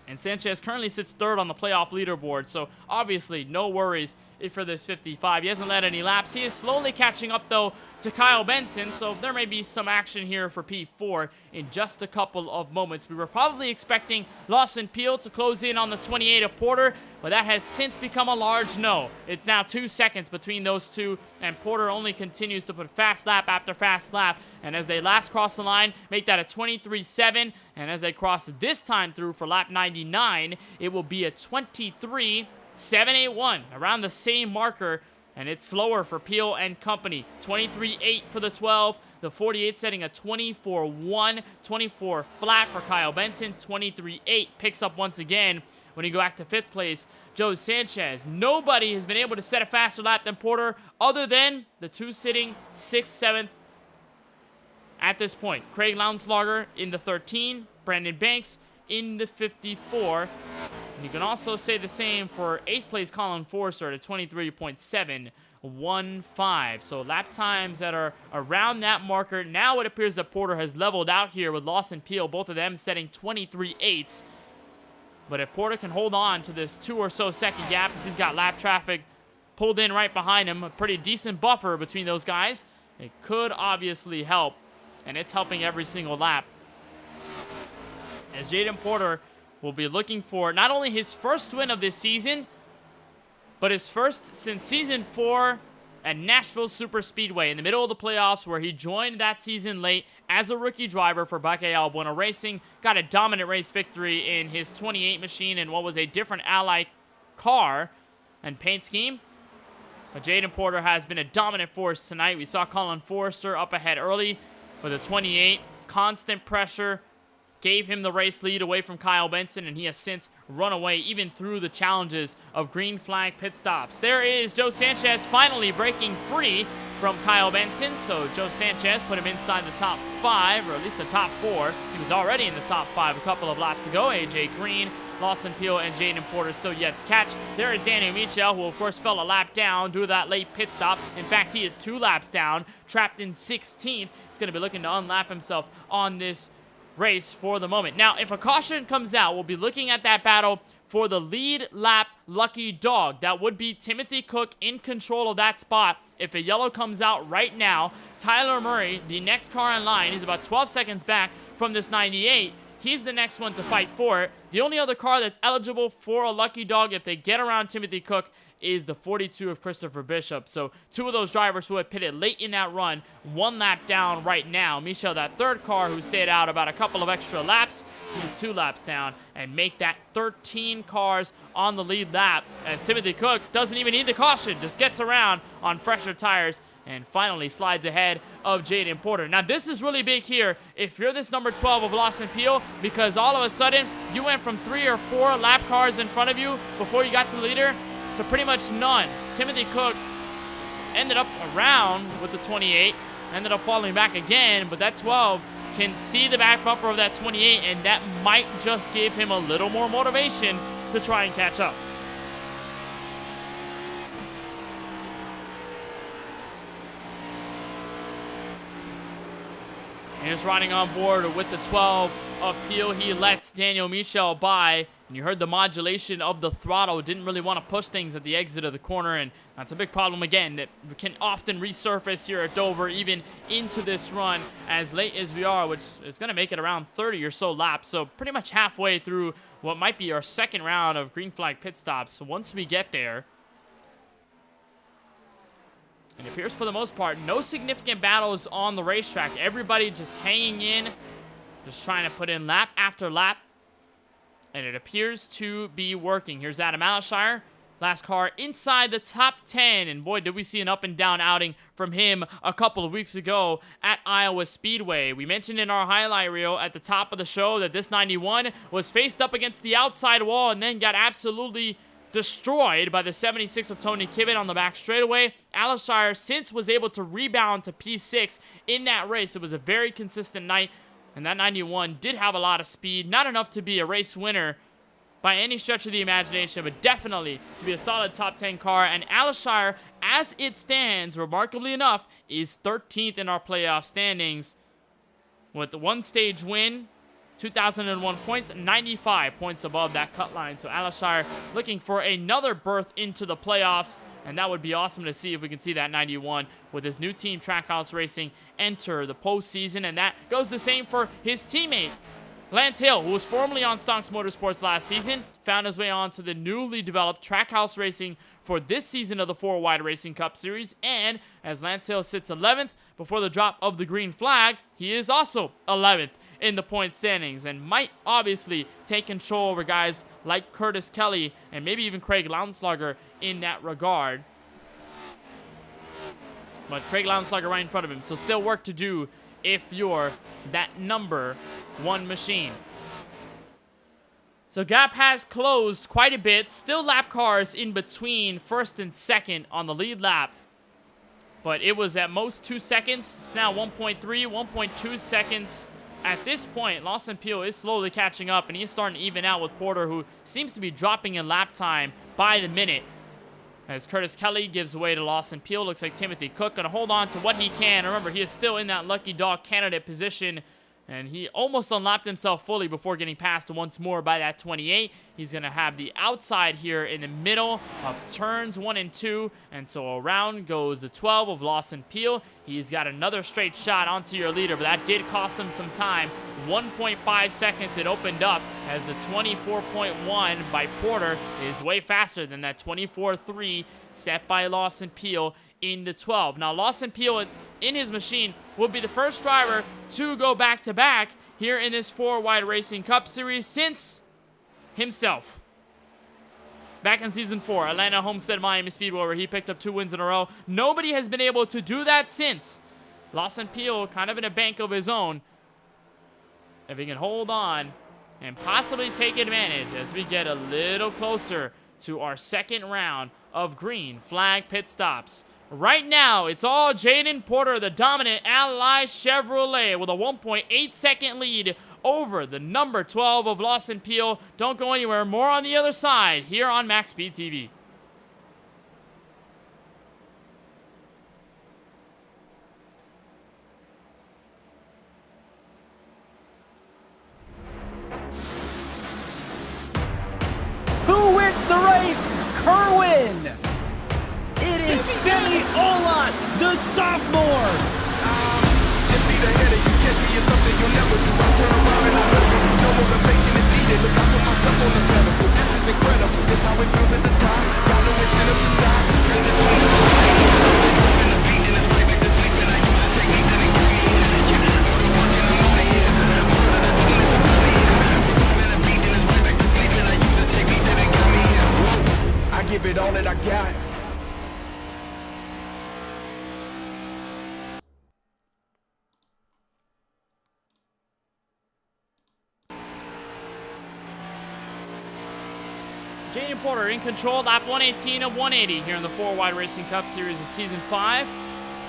And Sanchez currently sits 3rd on the playoff leaderboard, so obviously no worries for this 55. He hasn't led any laps. He is slowly catching up, though, to Kyle Benson, so there may be some action here for P4 in just a couple of moments. We were probably expecting Lawson Peel to close in on the 28 of Porter, but that has since become a large no. It's now 2 seconds between those two, and Porter only continues to put fast lap after fast lap, and as they last cross the line, make that a 23.7, and as they cross this time through for lap 99, it will be a 23.781, around the same marker, and it's slower for Peel and company. 23.8 for the 12, the 48 setting a 24.1, 24 flat for Kyle Benson, 23.8 picks up once again when you go back to 5th place, Joe Sanchez. Nobody has been able to set a faster lap than Porter other than the 2 sitting 6th, 7th at this point. Craig Lounslager in the 13, Brandon Banks in the 54. And you can also say the same for 8th place Colin Forster at 23.715. So lap times that are around that marker. Now it appears that Porter has leveled out here with Lawson Peel, both of them setting 23.8s. But if Porter can hold on to this 2 or so second gap, as he's got lap traffic pulled in right behind him, a pretty decent buffer between those guys, it could obviously help. And it's helping every single lap. As Jaden Porter will be looking for not only his first win of this season, but his first since season 4 at Nashville Superspeedway in the middle of the playoffs, where he joined that season late as a rookie driver for Baqueal Bueno Racing, got a dominant race victory in his 28 machine in what was a different Ally car and paint scheme. But Jaden Porter has been a dominant force tonight. We saw Colin Forster up ahead early with a 28. Constant pressure gave him the race lead away from Kyle Benson, and he has since run away even through the challenges of green flag pit stops. There is Joe Sanchez finally breaking free from Kyle Benson, so Joe Sanchez put him inside the top 5, or at least the top 4. He was already in the top 5 a couple of laps ago. AJ Green, Lawson Peel, and Jaden Porter still yet to catch. There is Daniel Michel, who of course fell a lap down due to that late pit stop. In fact, he is 2 laps down, trapped in 16th. He's going to be looking to unlap himself on this race for the moment. Now, if a caution comes out, we'll be looking at that battle for the lead lap lucky dog. That would be Timothy Cook in control of that spot. If a yellow comes out right now, Tyler Murray, the next car in line, he's about 12 seconds back from this 98. He's the next one to fight for it. The only other car that's eligible for a lucky dog if they get around Timothy Cook is the 42 of Christopher Bishop. So 2 of those drivers who had pitted late in that run, 1 lap down right now. Michel, that 3rd car who stayed out about a couple of extra laps, he's 2 laps down, and make that 13 cars on the lead lap, as Timothy Cook doesn't even need the caution, just gets around on fresher tires and finally slides ahead of Jaden Porter. Now, this is really big here if you're this number 12 of Lawson Peel, because all of a sudden you went from 3 or 4 lap cars in front of you before you got to the leader to pretty much none. Timothy Cook ended up around with the 28, ended up falling back again, but that 12 can see the back bumper of that 28, and that might just give him a little more motivation to try and catch up. And just riding on board with the 12 of Peel, he lets Daniel Michel by. And you heard the modulation of the throttle. Didn't really want to push things at the exit of the corner. And that's a big problem, again, that can often resurface here at Dover, even into this run as late as we are, which is going to make it around 30 or so laps. So pretty much halfway through what might be our second round of green flag pit stops. So once we get there, and it appears for the most part, no significant battles on the racetrack. Everybody just hanging in, just trying to put in lap after lap. And it appears to be working. Here's Adam Alshire, last car inside the top 10. And boy, did we see an up and down outing from him a couple of weeks ago at Iowa Speedway. We mentioned in our highlight reel at the top of the show that this 91 was faced up against the outside wall and then got absolutely destroyed by the 76 of Tony Kibbett on the back straightaway. Alshire since was able to rebound to P6 in that race. It was a very consistent night. And that 91 did have a lot of speed. Not enough to be a race winner by any stretch of the imagination, but definitely to be a solid top 10 car. And Alshire, as it stands, remarkably enough, is 13th in our playoff standings with the 1-stage win, 2001 points, 95 points above that cut line. So Alshire looking for another berth into the playoffs. And that would be awesome to see if we can see that 91 with his new team, Trackhouse Racing, enter the postseason. And that goes the same for his teammate, Lance Hill, who was formerly on Stonks Motorsports last season, found his way onto the newly developed Trackhouse Racing for this season of the 4-Wide Racing Cup Series. And as Lance Hill sits 11th before the drop of the green flag, he is also 11th in the point standings and might obviously take control over guys like Curtis Kelly and maybe even Craig Lounslager in that regard. But Craig Lounslager right in front of him, so still work to do if you're that number 1 machine. So gap has closed quite a bit. Still lap cars in between first and second on the lead lap. But it was at most 2 seconds. It's now 1.3, 1.2 seconds. At this point, Lawson Peel is slowly catching up, and he's starting to even out with Porter, who seems to be dropping in lap time by the minute. As Curtis Kelly gives way to Lawson Peel, looks like Timothy Cook going to hold on to what he can. Remember, he is still in that lucky dog candidate position, and he almost unlapped himself fully before getting passed once more by that 28. He's going to have the outside here in the middle of turns 1 and 2. And so around goes the 12 of Lawson Peel. He's got another straight shot onto your leader, but that did cost him some time. 1.5 seconds it opened up, as the 24.1 by Porter is way faster than that 24.3 set by Lawson Peel in the 12. Now, Lawson Peel in his machine will be the first driver to go back-to-back here in this 4-Wide Racing Cup Series since himself. Back in Season 4, Atlanta Homestead Miami Speedway, where he picked up 2 wins in a row. Nobody has been able to do that since. Lawson Peel kind of in a bank of his own. If he can hold on and possibly take advantage as we get a little closer to our second round of green flag pit stops. Right now, it's all Jaden Porter, the dominant Ally Chevrolet, with a 1.8 second lead over the number 12 of Lawson Peel. Don't go anywhere. More on the other side here on MaxSpeedTV. Who wins the race? Kerwin! It is Femi Olat, the sophomore! 10 feet ahead of you, catch me is something you'll never do. I turn around and I love you. No motivation is needed. Look, I put myself on the pedestal. This is incredible. This how it feels at the time. Got no incentive to stop. Came to change the way. And the beat and it's right back to sleep. And I use the technique that it give me energy. All the work and I'm on it, yeah. All of the doing is I'm on it, yeah. Performing the beat and it's right back to sleep. And I use the technique that it got me, yeah. I give it all that I got. Jaden Porter in control, lap 118 of 180 here in the 4-Wide Racing Cup Series of Season 5.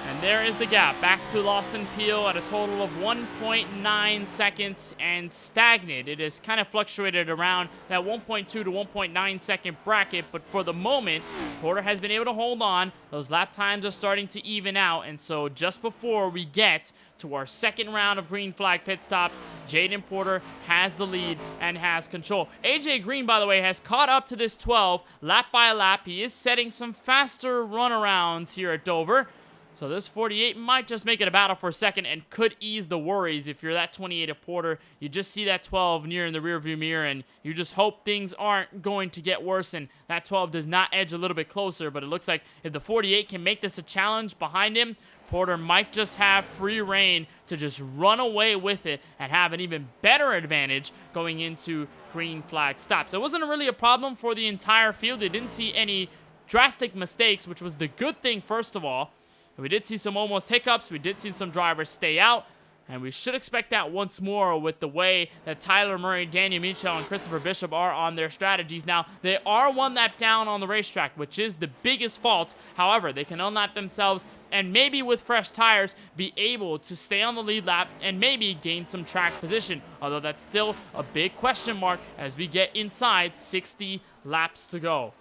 And there is the gap, back to Lawson Peel at a total of 1.9 seconds and stagnant. It has kind of fluctuated around that 1.2 to 1.9 second bracket, but for the moment, Porter has been able to hold on. Those lap times are starting to even out, and so just before we get to our second round of green flag pit stops, Jaden Porter has the lead and has control. AJ Green, by the way, has caught up to this 12 lap by lap. He is setting some faster runarounds here at Dover. So this 48 might just make it a battle for a second and could ease the worries. If you're that 28 of Porter, you just see that 12 near in the rearview mirror and you just hope things aren't going to get worse and that 12 does not edge a little bit closer. But it looks like if the 48 can make this a challenge behind him, Porter might just have free reign to just run away with it and have an even better advantage going into green flag stops. It wasn't really a problem for the entire field. They didn't see any drastic mistakes, which was the good thing, first of all. We did see some almost hiccups. We did see some drivers stay out. And we should expect that once more with the way that Tyler Murray, Daniel Michel, and Christopher Bishop are on their strategies. Now, they are 1 lap down on the racetrack, which is the biggest fault. However, they can unlap themselves and maybe with fresh tires be able to stay on the lead lap and maybe gain some track position. Although that's still a big question mark as we get inside 60 laps to go.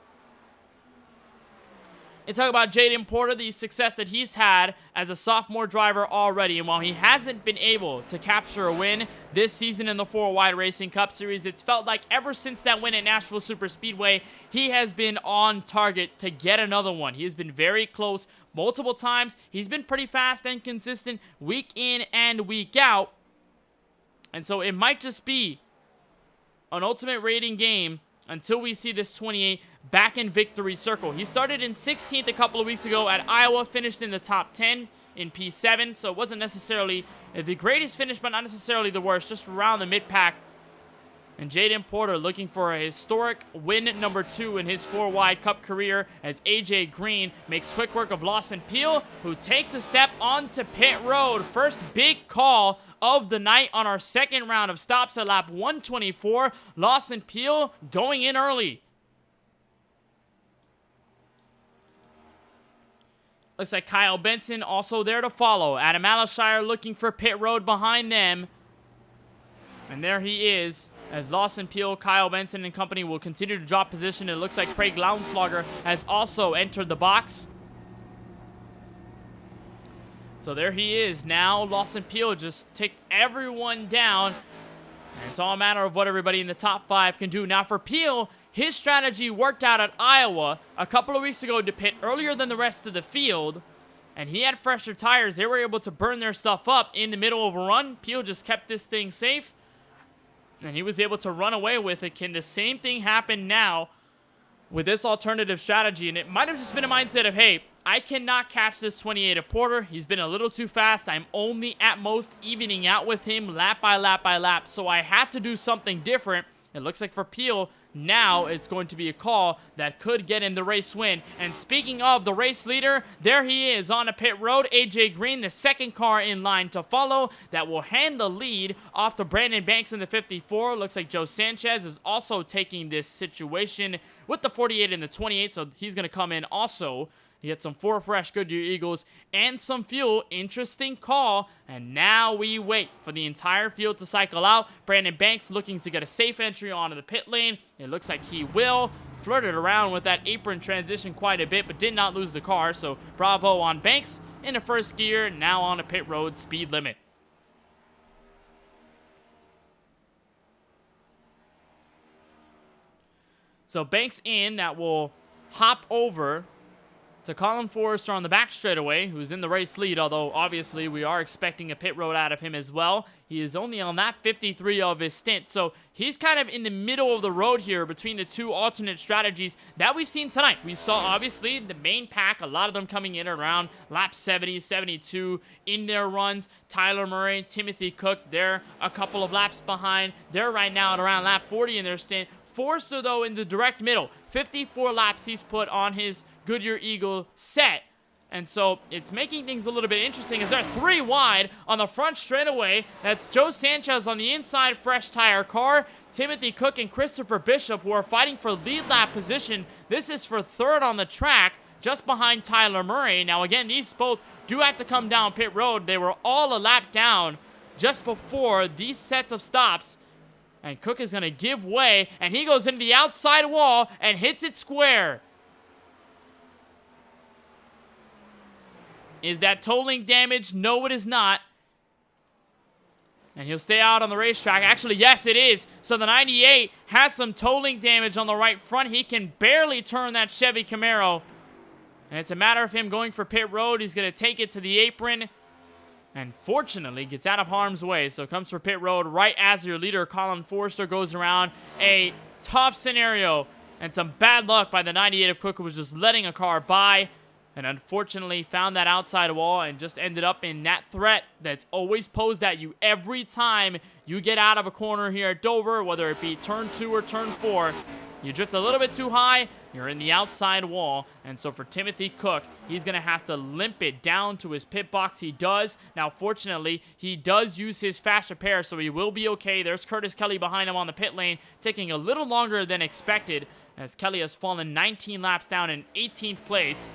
And talk about Jaden Porter, the success that he's had as a sophomore driver already. And while he hasn't been able to capture a win this season in the 4-Wide Racing Cup Series, it's felt like ever since that win at Nashville Super Speedway, he has been on target to get another one. He has been very close multiple times. He's been pretty fast and consistent week in and week out. And so it might just be an ultimate rating game until we see this 28 back in victory circle. He started in 16th a couple of weeks ago at Iowa, finished in the top 10 in P7, so it wasn't necessarily the greatest finish, but not necessarily the worst, just around the mid-pack. And Jaden Porter looking for a historic win number 2 in his 4-wide Cup career as AJ Green makes quick work of Lawson Peel, who takes a step onto pit road. First big call of the night on our second round of stops at lap 124. Lawson Peel going in early. Looks like Kyle Benson also there to follow. Adam Alashire looking for pit road behind them. And there he is, as Lawson Peel, Kyle Benson, and company will continue to drop position. It looks like Craig Lounslogger has also entered the box. So there he is. Now Lawson Peel just ticked everyone down. And it's all a matter of what everybody in the top 5 can do. Now for Peel, his strategy worked out at Iowa a couple of weeks ago to pit earlier than the rest of the field. And he had fresher tires. They were able to burn their stuff up in the middle of a run. Peel just kept this thing safe. And he was able to run away with it. Can the same thing happen now with this alternative strategy? And it might have just been a mindset of, hey, I cannot catch this 28 of Porter. He's been a little too fast. I'm only at most evening out with him lap by lap by lap. So I have to do something different. It looks like for Peel, now it's going to be a call that could get him the race win. And speaking of the race leader, there he is on a pit road. AJ Green, the second car in line to follow, that will hand the lead off to Brandon Banks in the 54. Looks like Joe Sanchez is also taking this situation with the 48 and the 28, so he's going to come in also. He had some 4 fresh Goodyear Eagles and some fuel. Interesting call. And now we wait for the entire field to cycle out. Brandon Banks looking to get a safe entry onto the pit lane. It looks like he will. Flirted around with that apron transition quite a bit, but did not lose the car. So bravo on Banks in the first gear. Now on a pit road speed limit. So Banks in, that will hop over to Colin Forrester on the back straightaway, who's in the race lead, although obviously we are expecting a pit road out of him as well. He is only on that 53 of his stint, so he's kind of in the middle of the road here between the 2 alternate strategies that we've seen tonight. We saw, obviously, the main pack, a lot of them coming in around lap 70, 72 in their runs. Tyler Murray, Timothy Cook, they're a couple of laps behind. They're right now at around lap 40 in their stint. Forster, though, in the direct middle. 54 laps he's put on his Goodyear Eagle set. And so it's making things a little bit interesting as they're 3 wide on the front straightaway. That's Joe Sanchez on the inside fresh tire car. Timothy Cook and Christopher Bishop, who are fighting for lead lap position. This is for 3rd on the track, just behind Tyler Murray. Now, again, these both do have to come down pit road. They were all a lap down just before these sets of stops. And Cook is going to give way, and he goes into the outside wall and hits it square. Is that tolling damage? No, it is not. And he'll stay out on the racetrack. Actually, yes, it is. So the 98 has some tolling damage on the right front. He can barely turn that Chevy Camaro. And it's a matter of him going for pit road. He's going to take it to the apron. And fortunately, gets out of harm's way. So comes for pit road right as your leader, Colin Forrester, goes around. A tough scenario and some bad luck by the 98 of Cook, who was just letting a car by. And unfortunately found that outside wall and just ended up in that threat that's always posed at you every time you get out of a corner here at Dover, whether it be turn 2 or turn 4. You drift a little bit too high, you're in the outside wall. And so for Timothy Cook, he's going to have to limp it down to his pit box. He does. Now, fortunately, he does use his fast repair, so he will be okay. There's Curtis Kelly behind him on the pit lane, taking a little longer than expected, as Kelly has fallen 19 laps down in 18th place.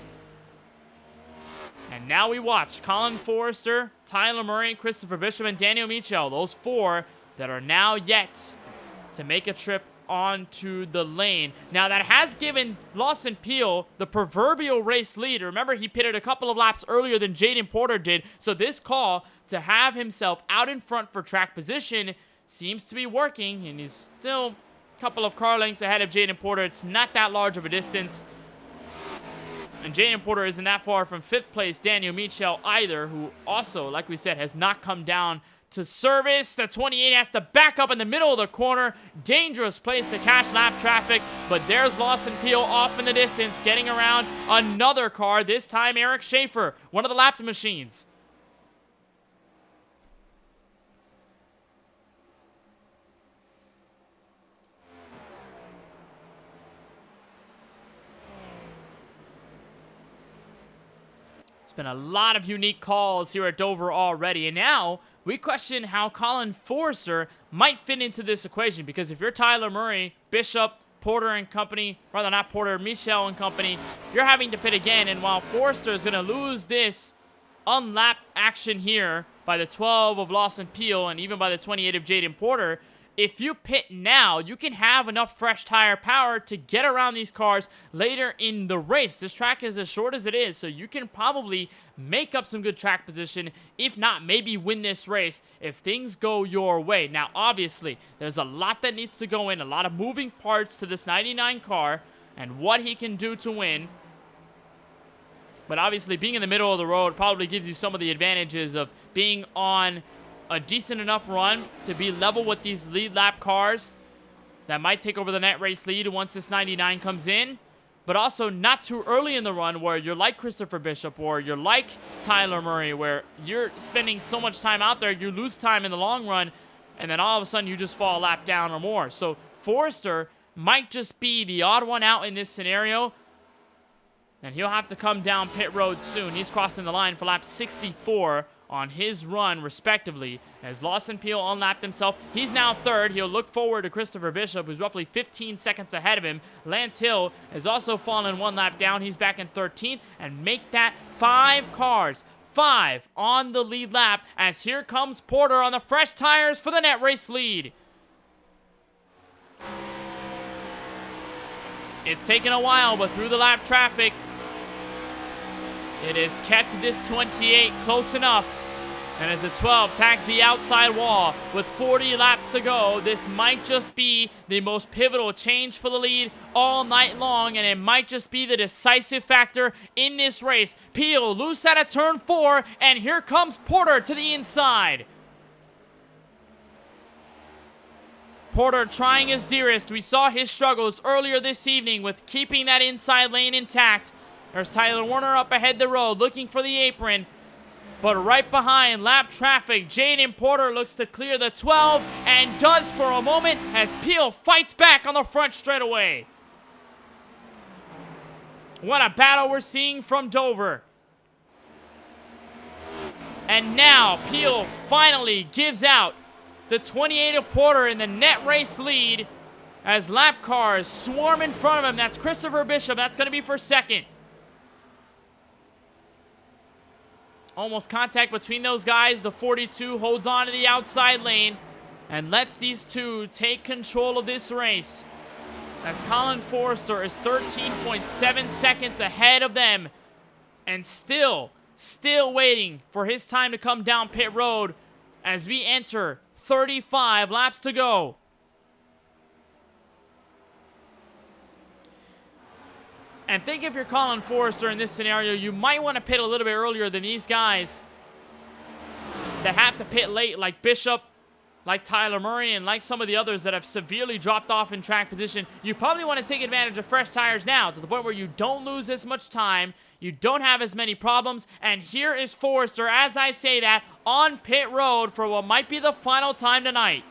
And now we watch Colin Forrester, Tyler Murray, Christopher Bishop, and Daniel Michel. Those 4 that are now yet to make a trip onto the lane. Now, that has given Lawson Peel the proverbial race lead. Remember, he pitted a couple of laps earlier than Jaden Porter did. So this call to have himself out in front for track position seems to be working. And he's still a couple of car lengths ahead of Jaden Porter. It's not that large of a distance. And Jaden Porter isn't that far from 5th place Daniel Michel either, who also, like we said, has not come down to service. The 28 has to back up in the middle of the corner. Dangerous place to catch lap traffic, but there's Lawson Peel off in the distance, getting around another car, this time Eric Schaefer, one of the lap machines. been a lot of unique calls here at Dover already, and now we question how Colin Forrester might fit into this equation, because if you're Tyler Murray, Bishop, Porter and company, rather not Porter, Michel and company, you're having to pit again, and while Forrester is going to lose this unlap action here by the 12 of Lawson Peel and even by the 28 of Jaden Porter, if you pit now, you can have enough fresh tire power to get around these cars later in the race. This track is as short as it is, so you can probably make up some good track position, if not maybe win this race if things go your way. Now, obviously, there's a lot that needs to go in, a lot of moving parts to this 99 car and what he can do to win. But obviously, being in the middle of the road probably gives you some of the advantages of being on a decent enough run to be level with these lead lap cars that might take over the net race lead once this 99 comes in, but also not too early in the run where you're like Christopher Bishop or you're like Tyler Murray, where you're spending so much time out there, you lose time in the long run, and then all of a sudden you just fall a lap down or more. So Forrester might just be the odd one out in this scenario, and he'll have to come down pit road soon. He's crossing the line for lap 64 on his run, respectively, as Lawson Peel unlapped himself. He's now third. He'll look forward to Christopher Bishop, who's roughly 15 seconds ahead of him. Lance Hill has also fallen one lap down. He's back in 13th, and make that 5 cars. 5 on the lead lap, as here comes Porter on the fresh tires for the net race lead. It's taken a while, but through the lap traffic, it has kept this 28 close enough. And as the 12 tags the outside wall with 40 laps to go, this might just be the most pivotal change for the lead all night long, and it might just be the decisive factor in this race. Peel loose out of turn 4, and here comes Porter to the inside. Porter trying his dearest. We saw his struggles earlier this evening with keeping that inside lane intact. There's Tyler Warner up ahead the road looking for the apron. But right behind lap traffic, Jaden Porter looks to clear the 12 and does for a moment as Peel fights back on the front straightaway. What a battle we're seeing from Dover. And now Peel finally gives out the 28 of Porter in the net race lead as lap cars swarm in front of him. That's Christopher Bishop. That's going to be for second. Almost contact between those guys. The 42 holds on to the outside lane and lets these two take control of this race, as Colin Forrester is 13.7 seconds ahead of them and still waiting for his time to come down pit road as we enter 35 laps to go. And think if you're Colin Forrester in this scenario, you might want to pit a little bit earlier than these guys that have to pit late, like Bishop, like Tyler Murray, and like some of the others that have severely dropped off in track position. You probably want to take advantage of fresh tires now to the point where you don't lose as much time, you don't have as many problems, and here is Forrester, as I say that, on pit road for what might be the final time tonight.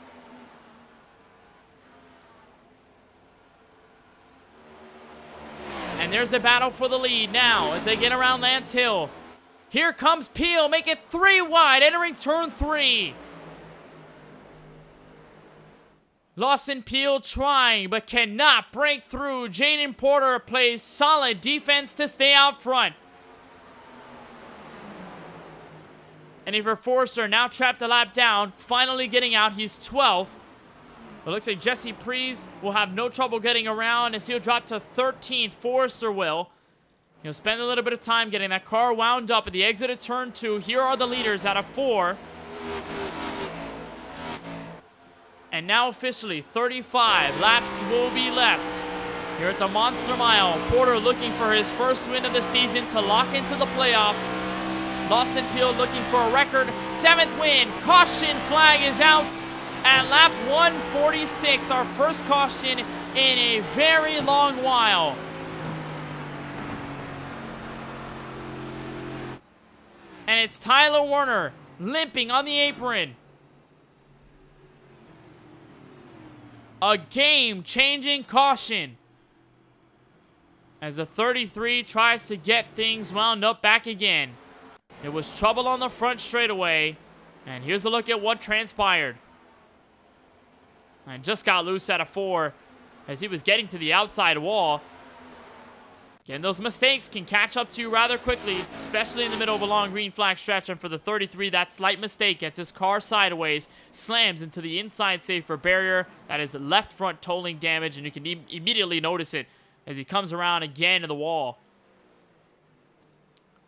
And there's a battle for the lead now as they get around Lance Hill. Here comes Peel, make it 3 wide, entering turn 3. Lawson Peel trying, but cannot break through. Jaden Porter plays solid defense to stay out front. And if you're Forrester, now trapped a lap down, finally getting out, he's 12th. It looks like Jesse Prees will have no trouble getting around as he'll drop to 13th. Forrester will. He'll spend a little bit of time getting that car wound up at the exit of turn 2. Here are the leaders out of 4. And now officially 35 laps will be left here at the Monster Mile. Porter looking for his first win of the season to lock into the playoffs. Lawson Peel looking for a record 7th win. Caution flag is out at lap 146, our first caution in a very long while. And it's Tyler Warner limping on the apron. A game-changing caution as the 33 tries to get things wound up back again. It was trouble on the front straightaway. And here's a look at what transpired. And just got loose at a 4 as he was getting to the outside wall. Again, those mistakes can catch up to you rather quickly, especially in the middle of a long green flag stretch. And for the 33, that slight mistake gets his car sideways, slams into the inside safer barrier. That is left front tolling damage, and you can immediately notice it as he comes around again to the wall.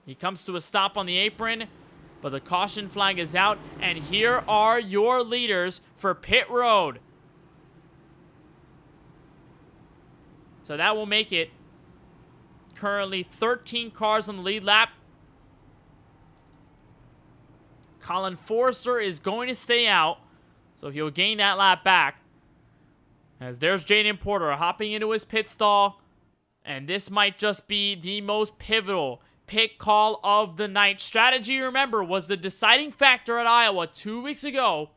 He comes to a stop on the apron, but the caution flag is out. And here are your leaders for pit road. So that will make it currently 13 cars on the lead lap. Colin Forrester is going to stay out, so he'll gain that lap back. As there's Jaden Porter hopping into his pit stall. And this might just be the most pivotal pit call of the night. Strategy, remember, was the deciding factor at Iowa 2 weeks ago.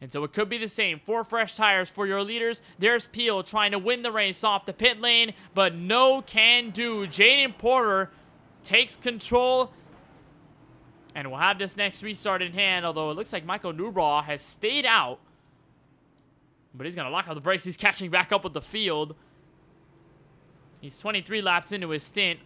And so it could be the same. 4 fresh tires for your leaders. There's Peel trying to win the race off the pit lane, but no can do. Jaden Porter takes control, and we'll have this next restart in hand, although it looks like Michael Newbraw has stayed out. But he's going to lock up the brakes. He's catching back up with the field. He's 23 laps into his stint.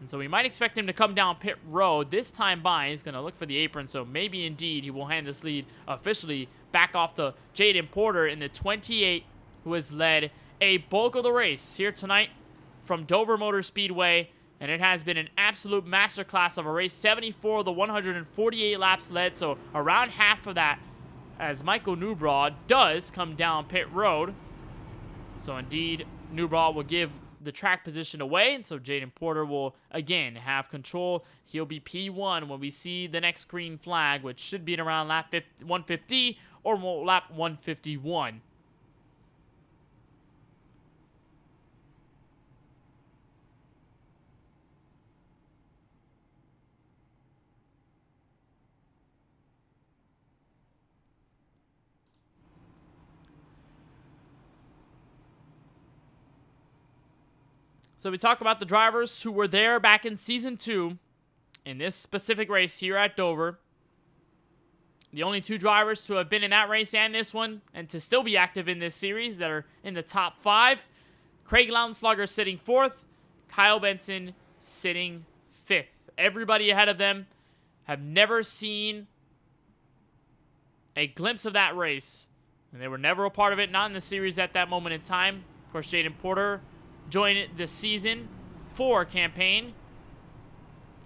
And so we might expect him to come down pit road. This time by, he's going to look for the apron. So maybe indeed he will hand this lead officially back off to Jaden Porter in the 28, who has led a bulk of the race here tonight from Dover Motor Speedway. And it has been an absolute masterclass of a race. 74 of the 148 laps led. So around half of that as Michael Newbraw does come down pit road. So indeed, Newbraw will give the track position away, and so Jaden Porter will again have control. He'll be P1 when we see the next green flag, which should be at around lap 150 or lap 151. So we talk about the drivers who were there back in Season 2 in this specific race here at Dover. The only 2 drivers to have been in that race and this one, and to still be active in this series, that are in the top 5. Craig Lownslugger sitting 4th. Kyle Benson sitting 5th. Everybody ahead of them have never seen a glimpse of that race. And they were never a part of it, not in the series at that moment in time. Of course, Jaden Porter joined the Season 4 campaign.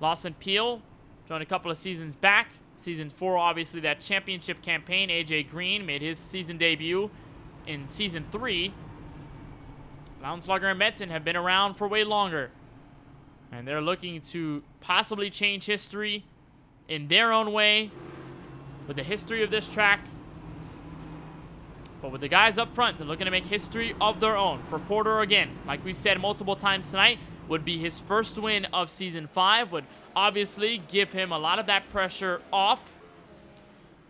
Lawson Peel joined a couple of seasons back. Season 4, obviously, that championship campaign. AJ Green made his season debut in Season 3. Lownslugger and Benson have been around for way longer. And they're looking to possibly change history in their own way with the history of this track. But with the guys up front, they're looking to make history of their own. For Porter, again, like we've said multiple times tonight, would be his first win of Season 5. Would obviously give him a lot of that pressure off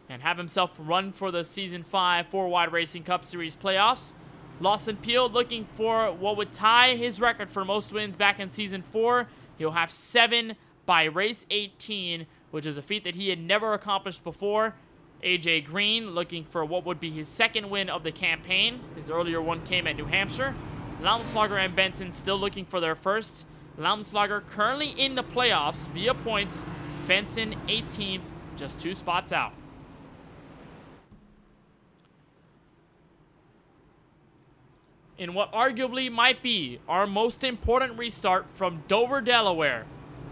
and have himself run for the Season 5 4-Wide Racing Cup Series playoffs. Lawson Peel looking for what would tie his record for most wins back in Season 4. He'll have 7 by race 18, which is a feat that he had never accomplished before. AJ Green looking for what would be his second win of the campaign. His earlier one came at New Hampshire. Lownslugger and Benson still looking for their first. Lownslugger currently in the playoffs via points. Benson 18th, just 2 spots out. In what arguably might be our most important restart from Dover, Delaware,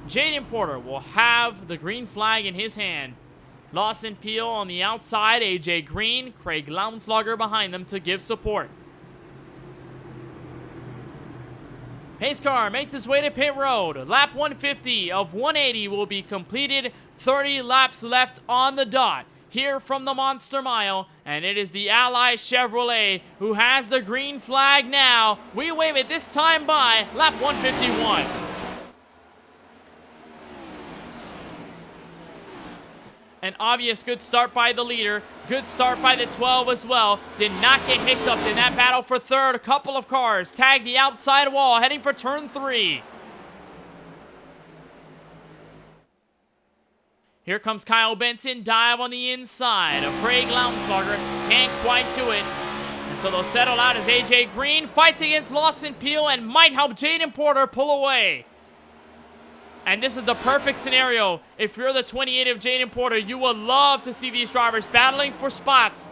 Jaden Porter will have the green flag in his hand. Lawson Peel on the outside, AJ Green, Craig Lownslugger behind them to give support. Pace car makes its way to pit road. Lap 150 of 180 will be completed. 30 laps left on the dot here from the Monster Mile, and it is the Ally Chevrolet who has the green flag now. We wave it this time by lap 151. An obvious good start by the leader. Good start by the 12 as well. Did not get hiccuped in that battle for third. A couple of cars tag the outside wall, heading for turn 3. Here comes Kyle Benson, dive on the inside of Craig Lounsberger. Can't quite do it. And so they'll settle out as AJ Green fights against Lawson Peel and might help Jaden Porter pull away. And this is the perfect scenario. If you're the 28 of Jaden Porter, you will love to see these drivers battling for spots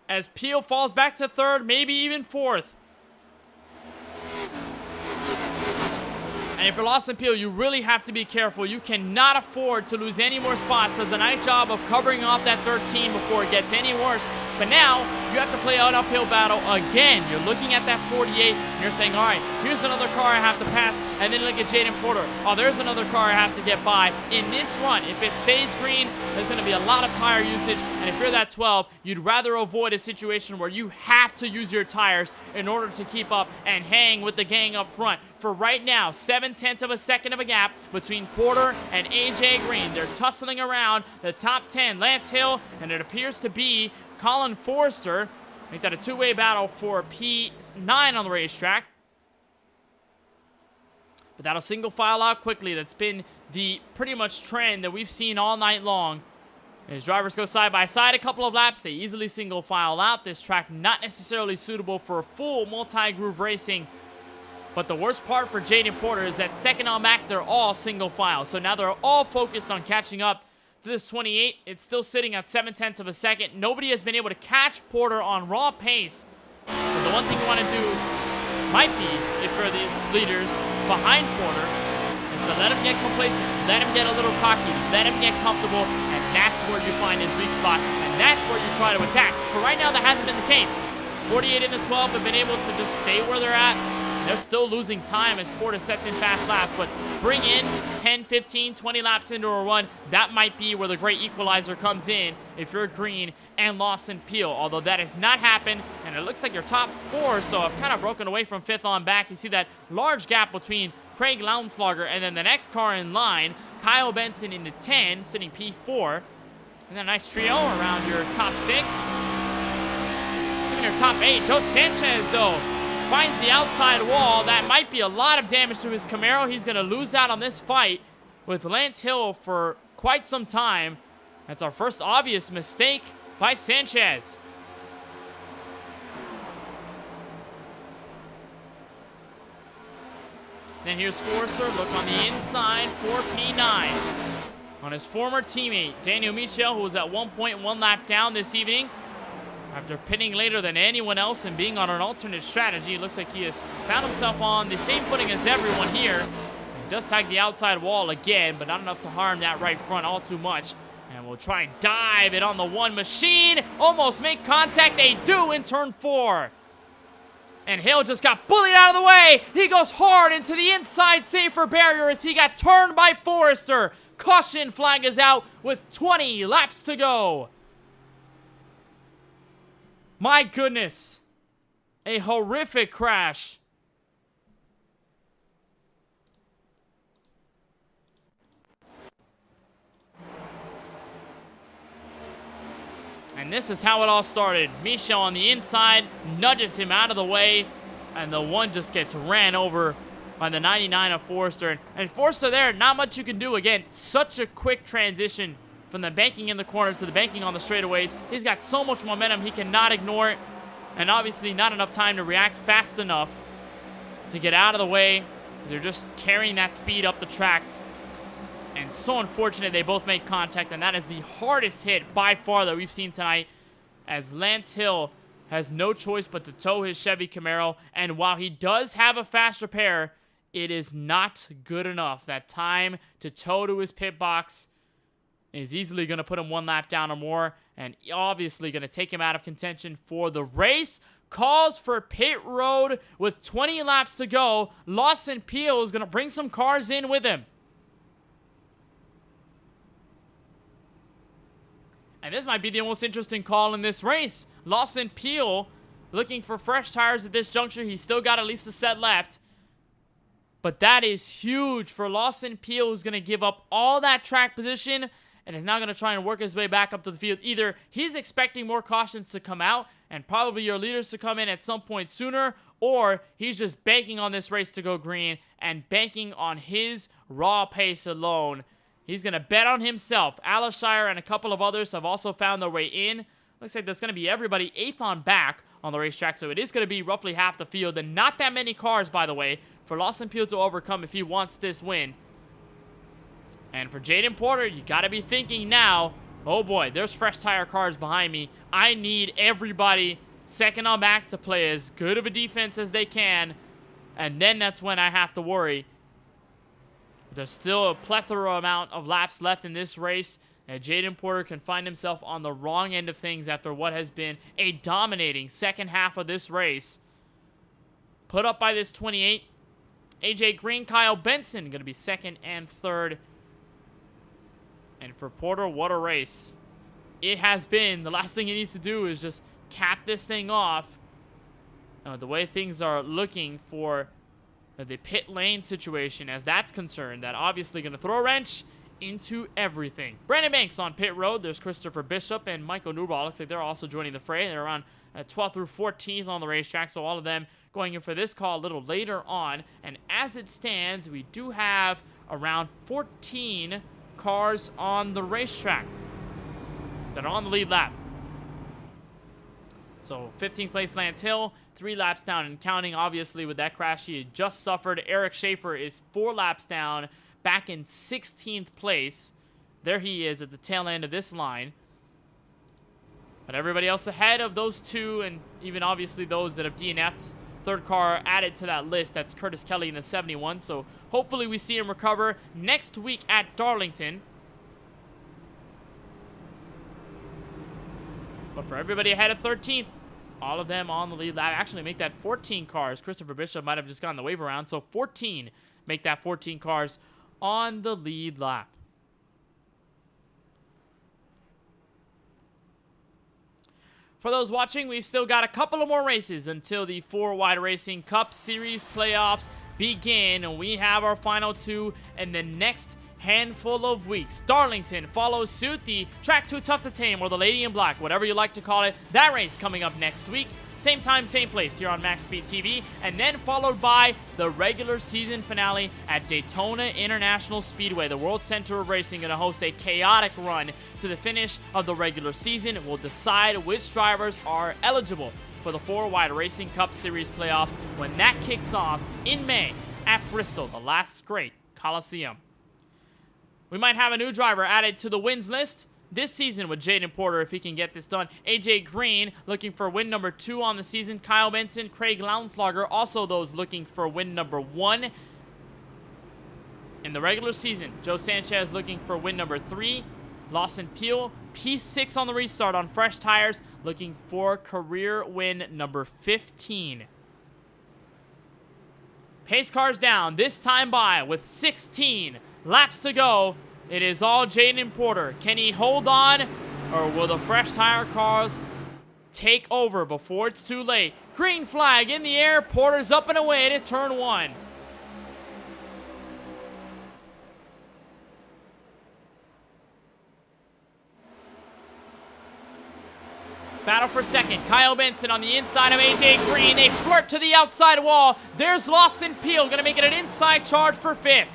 as Peel falls back to third, maybe even fourth. And if you're Lawson Peel, you really have to be careful. You cannot afford to lose any more spots. Does a nice job of covering off that 13 before it gets any worse. But now, you have to play an uphill battle again. You're looking at that 48, and you're saying, all right, here's another car I have to pass, and then look at Jaden Porter. Oh, there's another car I have to get by. In this run, if it stays green, there's going to be a lot of tire usage, and if you're that 12, you'd rather avoid a situation where you have to use your tires in order to keep up and hang with the gang up front. For right now, 7/10 of a second of a gap between Porter and AJ Green. They're tussling around the top 10. Lance Hill, and it appears to be Colin Forrester. Make that a two-way battle for P9 on the racetrack. But that'll single file out quickly. That's been the pretty much trend that we've seen all night long. As drivers go side by side a couple of laps, they easily single file out. This track not necessarily suitable for full multi-groove racing. But the worst part for Jaden Porter is that second on back, they're all single file. So now they're all focused on catching up to this 28. It's still sitting at 7/10 of a second. Nobody has been able to catch Porter on raw pace. But the one thing you want to do might be, if you're these leaders behind Porter, is to let him get complacent, let him get a little cocky, let him get comfortable, and that's where you find his weak spot, and that's where you try to attack. For right now, that hasn't been the case. 48 and the 12 have been able to just stay where they're at. They're still losing time as Porter sets in fast laps, but bring in 10, 15, 20 laps into a run. That might be where the great equalizer comes in if you're Green and Lawson Peel, although that has not happened, and it looks like your top four, so I've kind of broken away from fifth on back. You see that large gap between Craig Lounsberger and then the next car in line, Kyle Benson into 10, sitting P4, and then a nice trio around your top 6. Even your top 8. Joe Sanchez, though, finds the outside wall. That might be a lot of damage to his Camaro. He's going to lose out on this fight with Lance Hill for quite some time. That's our first obvious mistake by Sanchez. Then here's Forrester. Look on the inside for P9. On his former teammate, Daniel Michel, who was at 1.1 lap down this evening. After pitting later than anyone else and being on an alternate strategy, it looks like he has found himself on the same footing as everyone here. He does tag the outside wall again, but not enough to harm that right front all too much. And we'll try and dive it on the one machine. Almost make contact. They do in turn 4. And Hill just got bullied out of the way. He goes hard into the inside safer barrier as he got turned by Forrester. Caution flag is out with 20 laps to go. My goodness, a horrific crash. And this is how it all started. Michel on the inside nudges him out of the way, and the one just gets ran over by the 99 of Forrester. And Forrester there, not much you can do. Again, such a quick transition from the banking in the corner to the banking on the straightaways. He's got so much momentum, he cannot ignore it. And obviously not enough time to react fast enough to get out of the way. They're just carrying that speed up the track. And so unfortunate they both made contact, and that is the hardest hit by far that we've seen tonight, as Lance Hill has no choice but to tow his Chevy Camaro. And while he does have a fast repair, it is not good enough. That time to tow to his pit box is easily going to put him one lap down or more, and obviously going to take him out of contention for the race. Calls for pit road with 20 laps to go. Lawson Peel is going to bring some cars in with him. And this might be the most interesting call in this race. Lawson Peel looking for fresh tires at this juncture. He's still got at least a set left. But that is huge for Lawson Peel, who's going to give up all that track position and is now going to try and work his way back up to the field. Either he's expecting more cautions to come out and probably your leaders to come in at some point sooner, or he's just banking on this race to go green and banking on his raw pace alone. He's going to bet on himself. Alishire and a couple of others have also found their way in. Looks like there's going to be everybody 8th on back on the racetrack, so it is going to be roughly half the field, and not that many cars, by the way, for Lawson Peel to overcome if he wants this win. And for Jaden Porter, you got to be thinking now, oh boy, there's fresh tire cars behind me. I need everybody 2nd on back to play as good of a defense as they can, and then that's when I have to worry. There's still a plethora amount of laps left in this race, and Jaden Porter can find himself on the wrong end of things after what has been a dominating second half of this race. Put up by this 28. AJ Green, Kyle Benson going to be 2nd and 3rd. And for Porter, what a race. It has been. The last thing he needs to do is just cap this thing off. The way things are looking for the pit lane situation as that's concerned, that obviously going to throw a wrench into everything. Brandon Banks on pit road. There's Christopher Bishop and Michael Newball. Looks like they're also joining the fray. They're around 12th through 14th on the racetrack, so all of them going in for this call a little later on. And as it stands, we do have around 14 cars on the racetrack that are on the lead lap. So 15th place Lance Hill, 3 laps down and counting, obviously, with that crash he had just suffered. Eric Schaefer is 4 laps down, back in 16th place. There he is at the tail end of this line. But everybody else ahead of those two, and even obviously those that have DNF'd. 3rd car added to that list, that's Curtis Kelly in the 71. So hopefully we see him recover next week at Darlington. But for everybody ahead of 13th, all of them on the lead lap. Actually make that 14 cars. Christopher Bishop might have just gotten the wave around. So 14 make that 14 cars on the lead lap. For those watching, we've still got a couple of more races until the 4-Wide Racing Cup Series playoffs begin. And we have our final 2 in the next handful of weeks. Darlington follows suit. The track too tough to tame, or the Lady in Black, whatever you like to call it. That race coming up next week. Same time, same place here on MaxSpeedTV, and then followed by the regular season finale at Daytona International Speedway. The World Center of Racing going to host a chaotic run to the finish of the regular season. It will decide which drivers are eligible for the 4-Wide Racing Cup Series playoffs when that kicks off in May at Bristol, the last great Coliseum. We might have a new driver added to the wins list this season with Jaden Porter if he can get this done. AJ Green looking for win number 2 on the season. Kyle Benson, Craig Lounslager, also those looking for win number 1 in the regular season. Joe Sanchez looking for win number 3. Lawson Peel, P6 on the restart on fresh tires, looking for career win number 15. Pace cars down, this time by with 16 laps to go. It is all Jaden Porter. Can he hold on, or will the fresh tire cars take over before it's too late? Green flag in the air. Porter's up and away to turn 1. Battle for second. Kyle Benson on the inside of AJ Green. They flirt to the outside wall. There's Lawson Peel, going to make it an inside charge for 5th.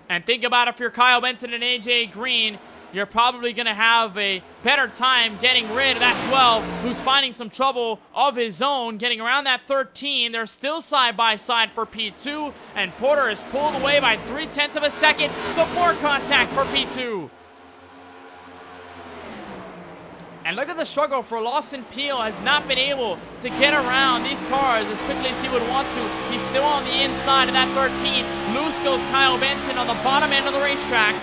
And think about if you're Kyle Benson and AJ Green, you're probably going to have a better time getting rid of that 12, who's finding some trouble of his own, getting around that 13. They're still side by side for P2, and Porter is pulled away by 0.3 of a second. Some more contact for P2. And look at the struggle for Lawson Peel. Has not been able to get around these cars as quickly as he would want to. He's still on the inside of that 13. Loose goes Kyle Benson on the bottom end of the racetrack.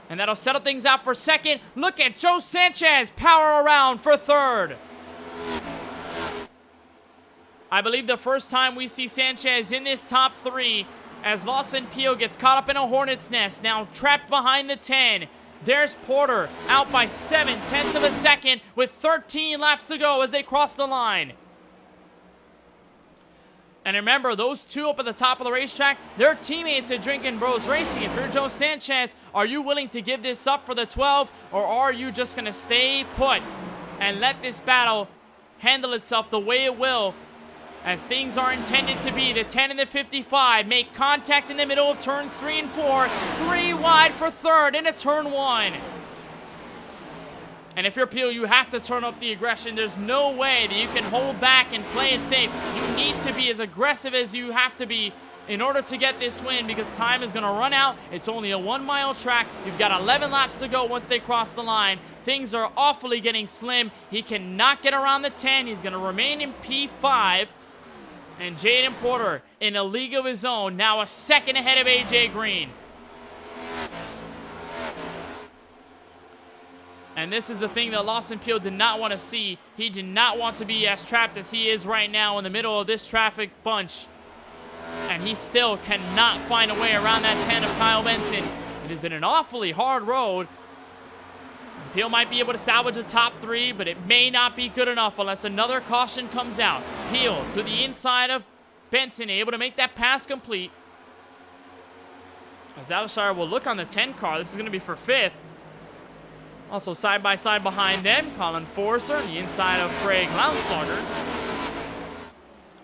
And that'll settle things out for second. Look at Joe Sanchez power around for 3rd. I believe the first time we see Sanchez in this top 3 as Lawson Peel gets caught up in a hornet's nest. Now trapped behind the 10. There's Porter out by 0.7 of a second with 13 laps to go as they cross the line. And remember, those 2 up at the top of the racetrack, they're teammates at Drinkin' Bros Racing. If you're Joe Sanchez, are you willing to give this up for the 12, or are you just going to stay put and let this battle handle itself the way it will as things are intended to be. The 10 and the 55 make contact in the middle of turns 3 and 4. 3 wide for third into turn 1. And if you're Peel, you have to turn up the aggression. There's no way that you can hold back and play it safe. You need to be as aggressive as you have to be in order to get this win, because time is going to run out. It's only a 1-mile track. You've got 11 laps to go once they cross the line. Things are awfully getting slim. He cannot get around the 10. He's going to remain in P5. And Jaden Porter in a league of his own, now a second ahead of AJ Green. And this is the thing that Lawson Peel did not want to see. He did not want to be as trapped as he is right now in the middle of this traffic bunch. And he still cannot find a way around that 10 of Kyle Benson. It has been an awfully hard road. Peel might be able to salvage the top 3, but it may not be good enough unless another caution comes out. Peel to the inside of Benson, able to make that pass complete. As Alshire will look on the 10 car. This is going to be for 5th. Also side by side behind them, Colin Forrester on the inside of Craig Lounslaughter.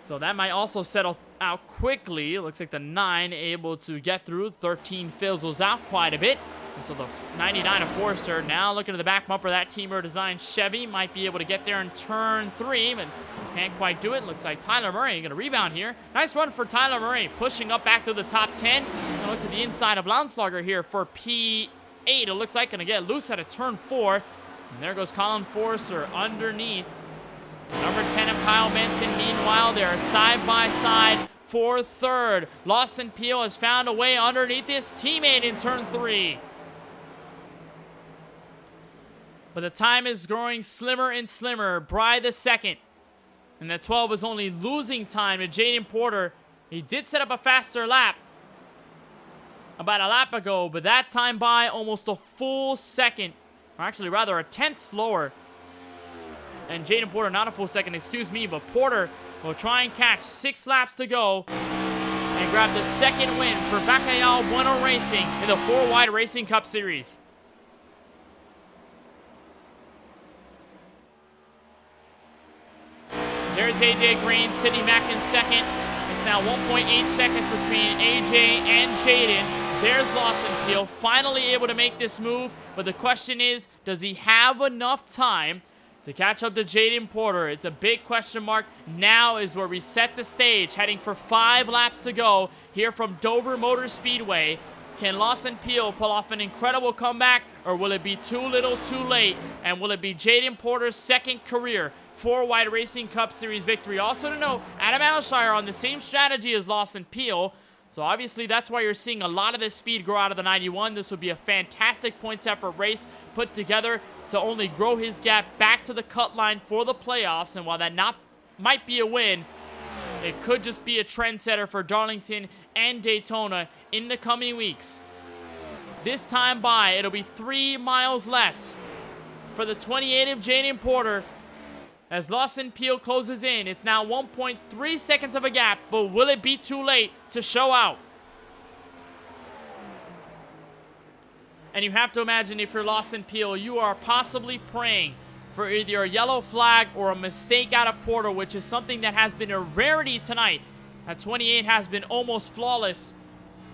So that might also settle out quickly. It looks like the 9 able to get through. 13 fizzles out quite a bit. And so the 99 of Forrester now looking to the back bumper. That Teamer Design Chevy might be able to get there in turn 3, but can't quite do it. Looks like Tyler Murray going to rebound here. Nice run for Tyler Murray, pushing up back to the top 10. Going to look to the inside of Lounslaughter here for P8. It looks like going to get loose at a turn 4. And there goes Colin Forrester underneath. Number 10 of Kyle Benson. Meanwhile, they're side by side for third. Lawson Peel has found a way underneath his teammate in turn 3. But the time is growing slimmer and slimmer. Bry the second. And the 12 is only losing time to Jaden Porter. He did set up a faster lap about a lap ago, but that time by almost a full second. Or actually, rather, a tenth slower. And Jaden Porter, not a full second, excuse me, but Porter will try and catch 6 laps to go and grab the second win for Bacayal Bueno Racing in the 4-Wide Racing Cup Series. There's AJ Green, Sidney Mack in second. It's now 1.8 seconds between AJ and Jaden. There's Lawson Peel, finally able to make this move. But the question is, does he have enough time to catch up to Jaden Porter? It's a big question mark. Now is where we set the stage, heading for 5 laps to go here from Dover Motor Speedway. Can Lawson Peel pull off an incredible comeback, or will it be too little too late? And will it be Jaden Porter's second career 4-Wide Racing Cup Series victory? Also to note, Adam Alshire on the same strategy as Lawson Peel. So obviously that's why you're seeing a lot of this speed grow out of the 91. This would be a fantastic points effort race put together to only grow his gap back to the cut line for the playoffs. And while that might be a win, it could just be a trendsetter for Darlington and Daytona in the coming weeks. This time by, it'll be 3 miles left for the 28 of Jaden Porter. As Lawson Peel closes in, it's now 1.3 seconds of a gap, but will it be too late to show out? And you have to imagine, if you're Lawson Peel, you are possibly praying for either a yellow flag or a mistake out of Porter, which is something that has been a rarity tonight. At 28 has been almost flawless.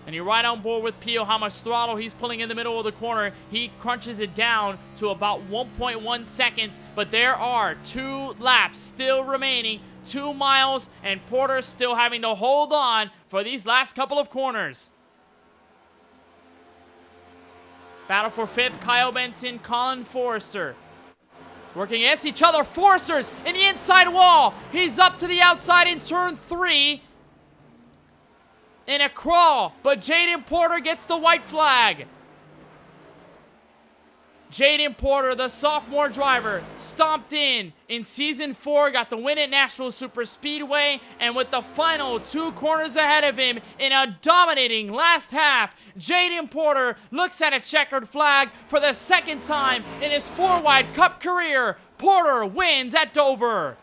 And you're right on board with Peel, how much throttle he's pulling in the middle of the corner. He crunches it down to about 1.1 seconds, but there are 2 laps still remaining, 2 miles, and Porter still having to hold on for these last couple of corners. Battle for 5th, Kyle Benson, Colin Forrester. Working against each other, Forrester's in the inside wall. He's up to the outside in turn 3. In a crawl, but Jaden Porter gets the white flag. Jaden Porter, the sophomore driver, stomped in Season 4, got the win at Nashville Super Speedway, and with the final 2 corners ahead of him in a dominating last half, Jaden Porter looks at a checkered flag for the second time in his 4-Wide Cup career. Porter wins at Dover.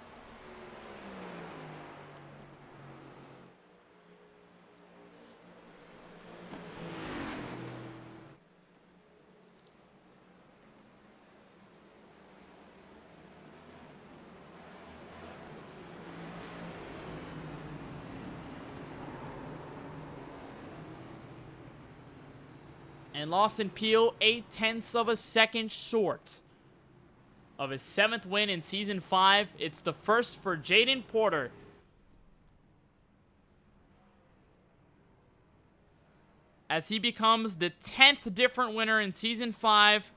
And Lawson Peel 0.8 of a second short of his 7th win in Season 5. It's the first for Jaden Porter. As he becomes the 10th different winner in Season 5.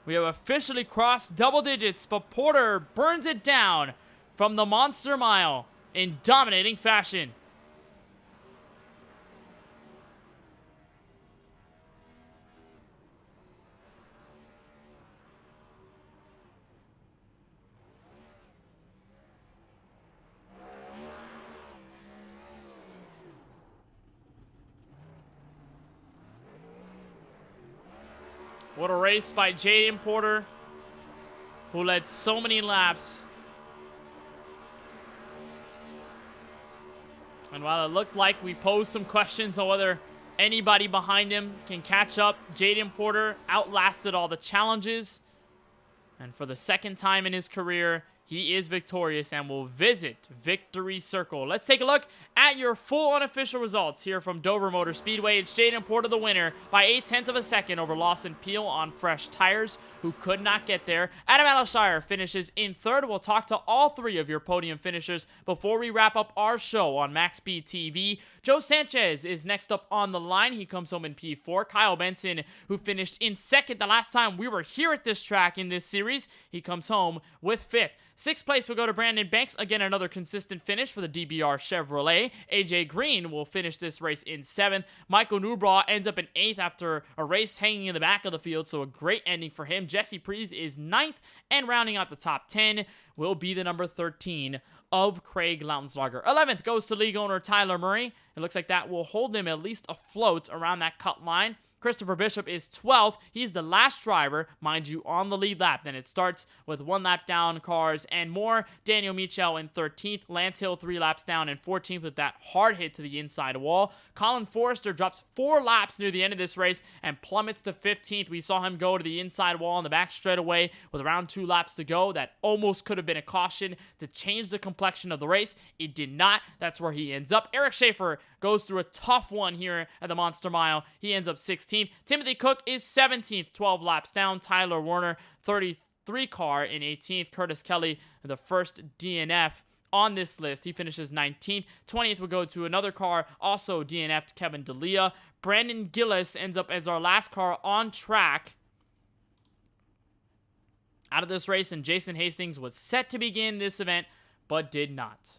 We have officially crossed double digits, but Porter burns it down from the Monster Mile in dominating fashion. What a race by Jaden Porter, who led so many laps. And while it looked like we posed some questions on whether anybody behind him can catch up, Jaden Porter outlasted all the challenges. And for the 2nd time in his career, he is victorious and will visit Victory Circle. Let's take a look at your full unofficial results here from Dover Motor Speedway. It's Jaden Porter, the winner, by 0.8 of a second over Lawson Peel on fresh tires, who could not get there. Adam Alshire finishes in 3rd. We'll talk to all 3 of your podium finishers before we wrap up our show on MaxSpeedTV. Joe Sanchez is next up on the line. He comes home in P4. Kyle Benson, who finished in 2nd the last time we were here at this track in this series, he comes home with 5th. 6th place will go to Brandon Banks. Again, another consistent finish for the DBR Chevrolet. AJ Green will finish this race in 7th. Michael Newbraw ends up in 8th after a race hanging in the back of the field, so a great ending for him. Jesse Prees is 9th, and rounding out the top 10 will be the number 13 of Craig Lautenslager. 11th goes to league owner Tyler Murray. It looks like that will hold him at least afloat around that cut line. Christopher Bishop is 12th. He's the last driver, mind you, on the lead lap. Then it starts with 1 lap down cars and more. Daniel Michel in 13th. Lance Hill 3 laps down in 14th with that hard hit to the inside wall. Colin Forrester drops 4 laps near the end of this race and plummets to 15th. We saw him go to the inside wall in the back straightaway with around 2 laps to go. That almost could have been a caution to change the complexion of the race. It did not. That's where he ends up. Eric Schaefer goes through a tough one here at the Monster Mile. He ends up 16th. Timothy Cook is 17th, 12 laps down. Tyler Werner, 33 car in 18th. Curtis Kelly, the first DNF on this list. He finishes 19th. 20th would go to another car, also DNF'd, Kevin D'Elia. Brandon Gillis ends up as our last car on track out of this race, and Jason Hastings was set to begin this event, but did not.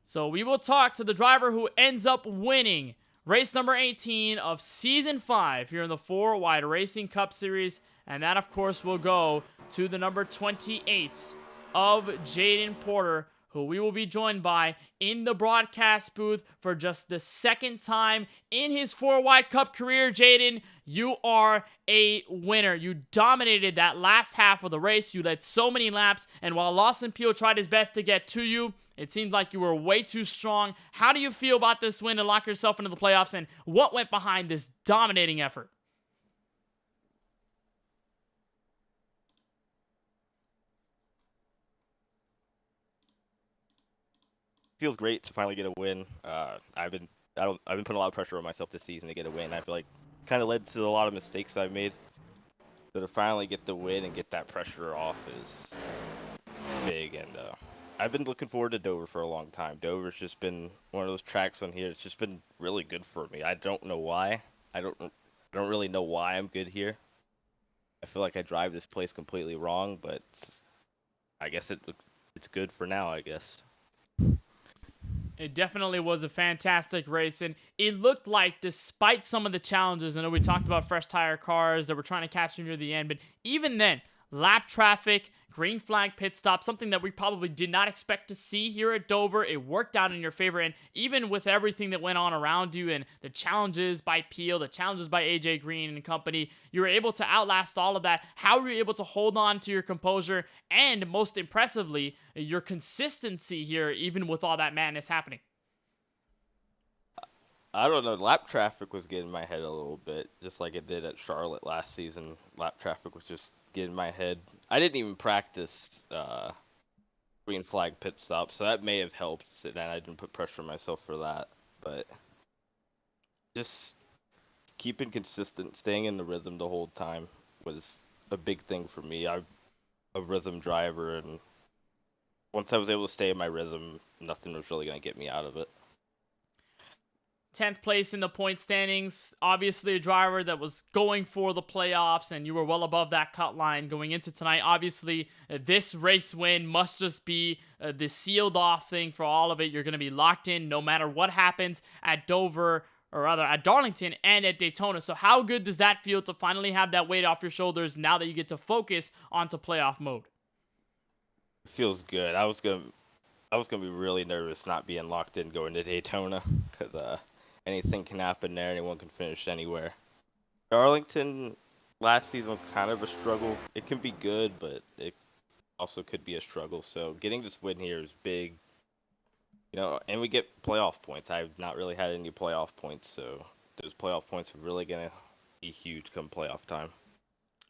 So we will talk to the driver who ends up winning race number 18 of Season 5 here in the 4 Wide Racing Cup Series. And that, of course, will go to the number 28 of Jaden Porter, who we will be joined by in the broadcast booth for just the 2nd time in his 4 Wide Cup career. Jaden, you are a winner. You dominated that last half of the race. You led so many laps, and while Lawson Peel tried his best to get to you, it seemed like you were way too strong. How do you feel about this win to lock yourself into the playoffs, and what went behind this dominating effort? Feels great to finally get a win. I've been putting a lot of pressure on myself this season to get a win. I feel like it's kind of led to a lot of mistakes I've made. So to finally get the win and get that pressure off is big, and I've been looking forward to Dover for a long time. Dover's just been one of those tracks on here. It's just been really good for me. I don't know why. I don't really know why I'm good here. I feel like I drive this place completely wrong, but I guess it's good for now, I guess. It definitely was a fantastic race, and it looked like, despite some of the challenges, I know we talked about fresh tire cars that were trying to catch you near the end, but even then, lap traffic, green flag pit stop, something that we probably did not expect to see here at Dover. It worked out in your favor, and even with everything that went on around you and the challenges by Peel, the challenges by AJ Green and company, you were able to outlast all of that. How were you able to hold on to your composure and, most impressively, your consistency here, even with all that madness happening? I don't know. Lap traffic was getting in my head a little bit, just like it did at Charlotte last season. Lap traffic was just getting in my head. I didn't even practice green flag pit stop, so that may have helped, and I didn't put pressure on myself for that. But just keeping consistent, staying in the rhythm the whole time was a big thing for me. I'm a rhythm driver, and once I was able to stay in my rhythm, nothing was really going to get me out of it. 10th place in the point standings. Obviously, a driver that was going for the playoffs, and you were well above that cut line going into tonight. Obviously, this race win must just be the sealed off thing for all of it. You're going to be locked in no matter what happens at Dover, or rather at Darlington and at Daytona. So how good does that feel to finally have that weight off your shoulders now that you get to focus onto playoff mode? It feels good. I was gonna be really nervous not being locked in going to Daytona, because anything can happen there. Anyone can finish anywhere. Darlington last season was kind of a struggle. It can be good, but it also could be a struggle. So getting this win here is big. And we get playoff points. I've not really had any playoff points, so those playoff points are really gonna be huge come playoff time.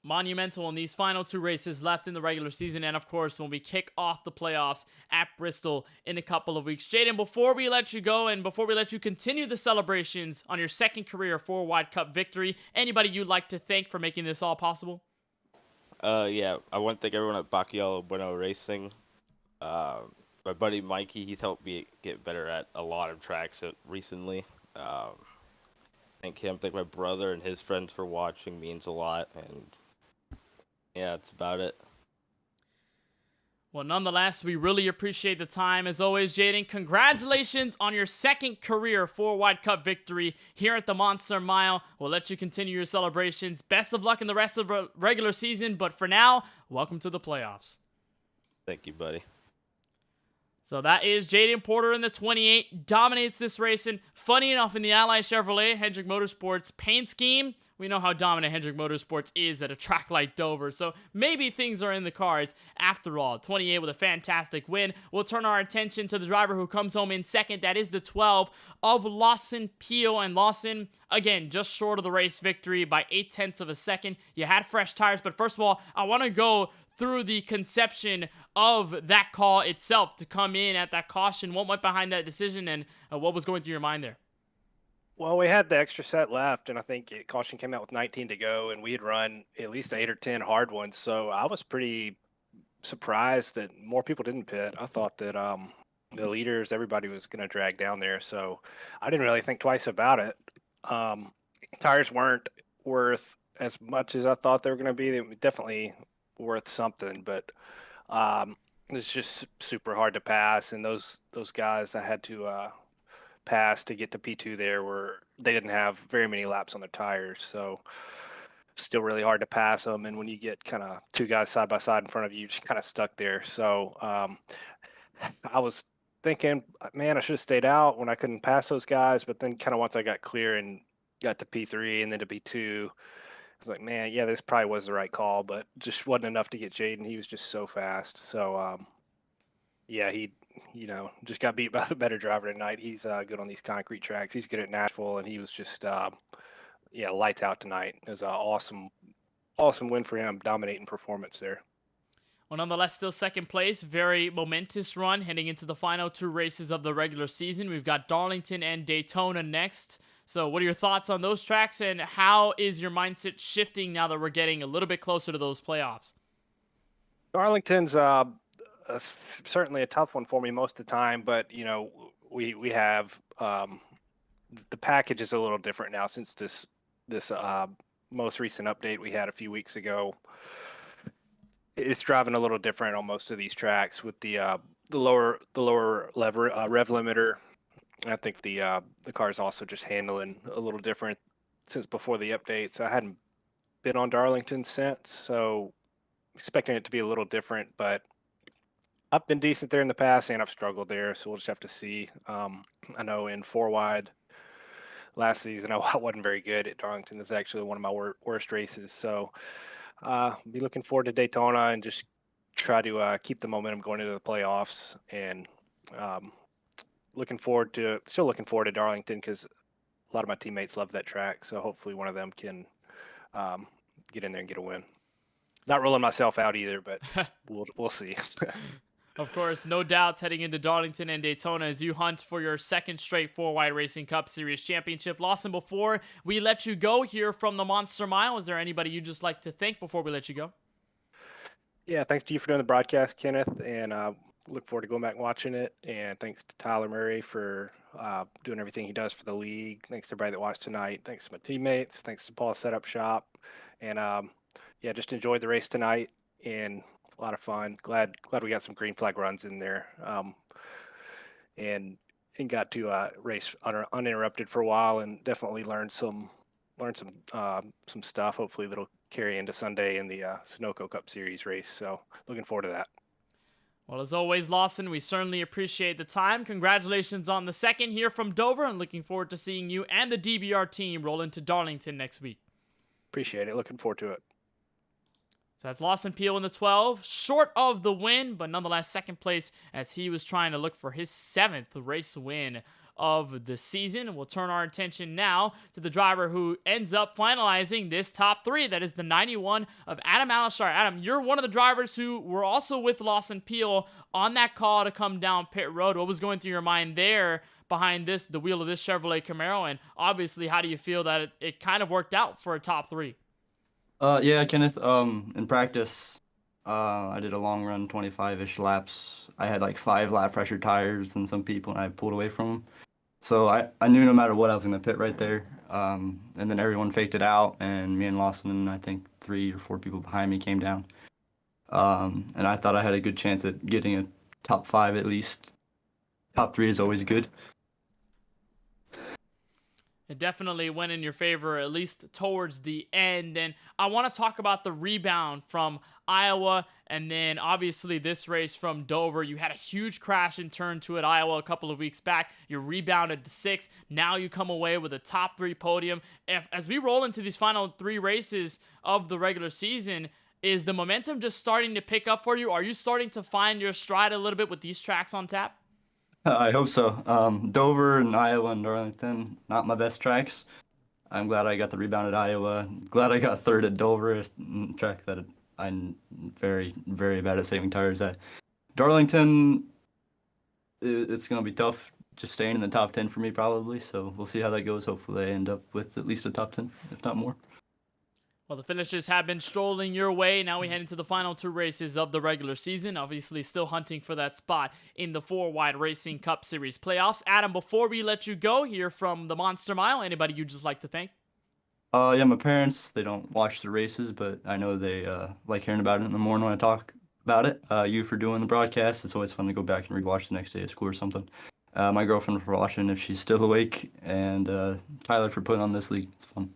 Monumental in these final 2 races left in the regular season, and of course when we kick off the playoffs at Bristol in a couple of weeks. Jaden, before we let you go and before we let you continue the celebrations on your second career 4-wide cup victory, anybody you'd like to thank for making this all possible? Yeah, I want to thank everyone at Bacchiolo Bueno Racing. My buddy Mikey, he's helped me get better at a lot of tracks recently. Thank him. Thank my brother and his friends for watching. Means a lot. And yeah, that's about it. Well, nonetheless, we really appreciate the time. As always, Jaden, congratulations on your second career 4-wide cup victory here at the Monster Mile. We'll let you continue your celebrations. Best of luck in the rest of the regular season. But for now, welcome to the playoffs. Thank you, buddy. So that is Jaden Porter in the 28, dominates this race. And funny enough, in the Ally Chevrolet Hendrick Motorsports paint scheme, we know how dominant Hendrick Motorsports is at a track like Dover. So maybe things are in the cards after all. 28 with a fantastic win. We'll turn our attention to the driver who comes home in second. That is the 12 of Lawson Pio. And Lawson, again, just short of the race victory by 0.8 of a second. You had fresh tires, but first of all, I want to go through the conception of that call itself to come in at that caution. What went behind that decision, and what was going through your mind there? Well, we had the extra set left, and I think caution came out with 19 to go, and we had run at least 8 or 10 hard ones. So I was pretty surprised that more people didn't pit. I thought that the leaders, everybody was going to drag down there. So I didn't really think twice about it. Tires weren't worth as much as I thought they were going to be. They were definitely worth something, but it's just super hard to pass. And those guys I had to pass to get to P2 they didn't have very many laps on their tires, so still really hard to pass them. And when you get kind of 2 guys side by side in front of you, you're just kind of stuck there. So I was thinking, man, I should have stayed out when I couldn't pass those guys. But then kind of once I got clear and got to P3 and then to P2, I was like, man, yeah, this probably was the right call, but just wasn't enough to get Jaden. He was just so fast. So yeah, he just got beat by the better driver tonight. He's good on these concrete tracks. He's good at Nashville, and he was just lights out tonight. It was an awesome win for him, dominating performance there. Well, nonetheless, still second place. Very momentous run heading into the final 2 races of the regular season. We've got Darlington and Daytona next. So what are your thoughts on those tracks, and how is your mindset shifting now that we're getting a little bit closer to those playoffs? Darlington's certainly a tough one for me most of the time, but we have the package is a little different now since this most recent update we had a few weeks ago. It's driving a little different on most of these tracks with the lower rev limiter. I think the car's also just handling a little different since before the update. So I hadn't been on Darlington since, so expecting it to be a little different, but I've been decent there in the past and I've struggled there. So we'll just have to see. I know in 4-wide last season, I wasn't very good at Darlington. This is actually one of my worst races. So be looking forward to Daytona and just try to keep the momentum going into the playoffs, and looking forward to Darlington because a lot of my teammates love that track. So hopefully one of them can get in there and get a win. Not ruling myself out either, but we'll see. Of course, no doubts heading into Darlington and Daytona as you hunt for your second straight 4-Wide Racing Cup Series championship. Lawson, before we let you go here from the Monster Mile, is there anybody you'd just like to thank before we let you go? Yeah, thanks to you for doing the broadcast, Kenneth, and look forward to going back and watching it. And thanks to Tyler Murray for doing everything he does for the league. Thanks to everybody that watched tonight. Thanks to my teammates. Thanks to Paul's Setup Shop. And yeah, just enjoyed the race tonight and a lot of fun. Glad we got some green flag runs in there, and got to race uninterrupted for a while, and definitely learned some stuff. Hopefully that'll carry into Sunday in the Sunoco Cup Series race. So looking forward to that. Well, as always, Lawson, we certainly appreciate the time. Congratulations on the second here from Dover, and looking forward to seeing you and the DBR team roll into Darlington next week. Appreciate it. Looking forward to it. So that's Lawson Peel in the 12, short of the win, but nonetheless second place as he was trying to look for his 7th race win of the season. And we'll turn our attention now to the driver who ends up finalizing this top 3. That is the 91 of Adam Alashar. Adam, you're one of the drivers who were also with Lawson Peel on that call to come down pit road. What was going through your mind there behind the wheel of this Chevrolet Camaro? And obviously, how do you feel that it kind of worked out for a top 3? Yeah, Kenneth, in practice, I did a long run, 25-ish laps. I had like 5 lap pressure tires than some people, and I pulled away from them. So I knew no matter what, I was going to pit right there. And then everyone faked it out, and me and Lawson and I think 3 or 4 people behind me came down. And I thought I had a good chance at getting a top 5 at least. Top 3 is always good. It definitely went in your favor, at least towards the end. And I want to talk about the rebound from Iowa, and then obviously this race from Dover. You had a huge crash in turn 2 at Iowa a couple of weeks back. You rebounded to 6th. Now you come away with a top 3 podium. As we roll into these final 3 races of the regular season, is the momentum just starting to pick up for you? Are you starting to find your stride a little bit with these tracks on tap? I hope so. Dover and Iowa and Darlington, not my best tracks. I'm glad I got the rebound at Iowa. Glad I got 3rd at Dover, a track that I'm very, very bad at saving tires at. Darlington, it's going to be tough just staying in the top 10 for me probably, so we'll see how that goes. Hopefully I end up with at least a top 10, if not more. Well, the finishes have been strolling your way. Now we head into the final 2 races of the regular season. Obviously, still hunting for that spot in the 4-Wide Racing Cup Series playoffs. Adam, before we let you go here from the Monster Mile, anybody you'd just like to thank? Yeah, my parents, they don't watch the races, but I know they like hearing about it in the morning when I talk about it. You for doing the broadcast. It's always fun to go back and rewatch the next day at school or something. My girlfriend for watching if she's still awake, and Tyler for putting on this league. It's fun.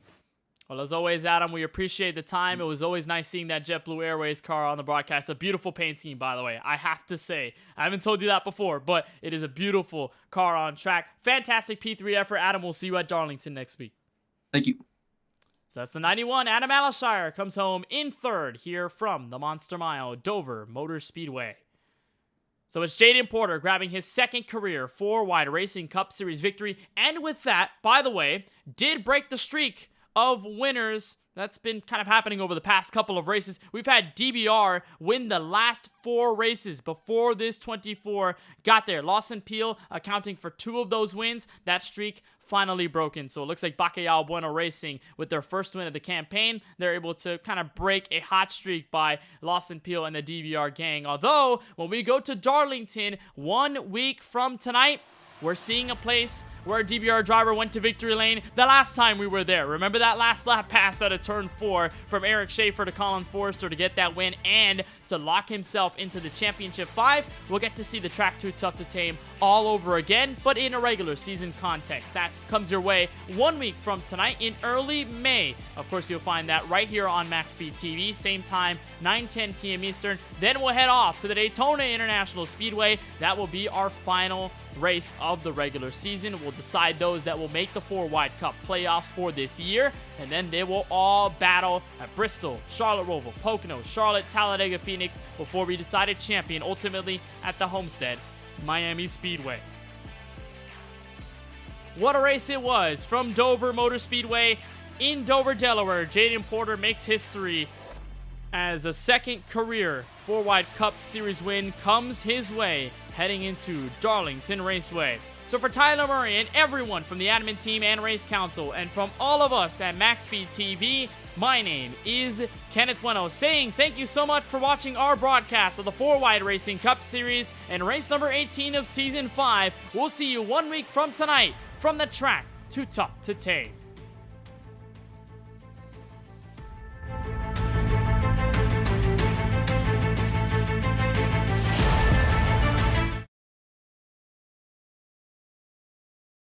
Well, as always, Adam, we appreciate the time. It was always nice seeing that JetBlue Airways car on the broadcast. A beautiful paint scheme, by the way. I have to say. I haven't told you that before, but it is a beautiful car on track. Fantastic P3 effort. Adam, we'll see you at Darlington next week. Thank you. So that's the 91. Adam Alashire comes home in 3rd here from the Monster Mile, Dover Motor Speedway. So it's Jaden Porter grabbing his 2nd career 4-Wide Racing Cup Series victory. And with that, by the way, did break the streak of winners that's been kind of happening over the past couple of races. We've had DBR win the last 4 races before this 24 got there. Lawson Peel accounting for 2 of those wins. That streak finally broken. So it looks like Bacalhau Bueno Racing, with their first win of the campaign, they're able to kind of break a hot streak by Lawson Peel and the DBR gang. Although, when we go to Darlington 1 week from tonight, we're seeing a place where a DBR driver went to victory lane the last time we were there. Remember that last lap pass out of turn 4 from Eric Schaefer to Colin Forrester to get that win and to lock himself into the championship 5. We'll get to see the track too tough to tame all over again, but in a regular season context. That comes your way 1 week from tonight in early May. Of course, you'll find that right here on MaxSpeedTV, same time, 9:10 p.m. Eastern. Then we'll head off to the Daytona International Speedway. That will be our final race of the regular season. We'll decide those that will make the 4-Wide Cup playoffs for this year, and then they will all battle at Bristol, Charlotte Roval, Pocono, Charlotte, Talladega, Phoenix before we decide a champion ultimately at the Homestead Miami Speedway. What a race it was from Dover Motor Speedway in Dover, Delaware. Jaden Porter makes history as a second career 4-Wide Cup Series win comes his way heading into Darlington Raceway. So for Tyler Murray and everyone from the admin team and race council, and from all of us at MaxSpeedTV, my name is Kenneth Bueno, saying thank you so much for watching our broadcast of the 4-Wide Racing Cup Series and race number 18 of Season 5. We'll see you 1 week from tonight from the track to top to tape.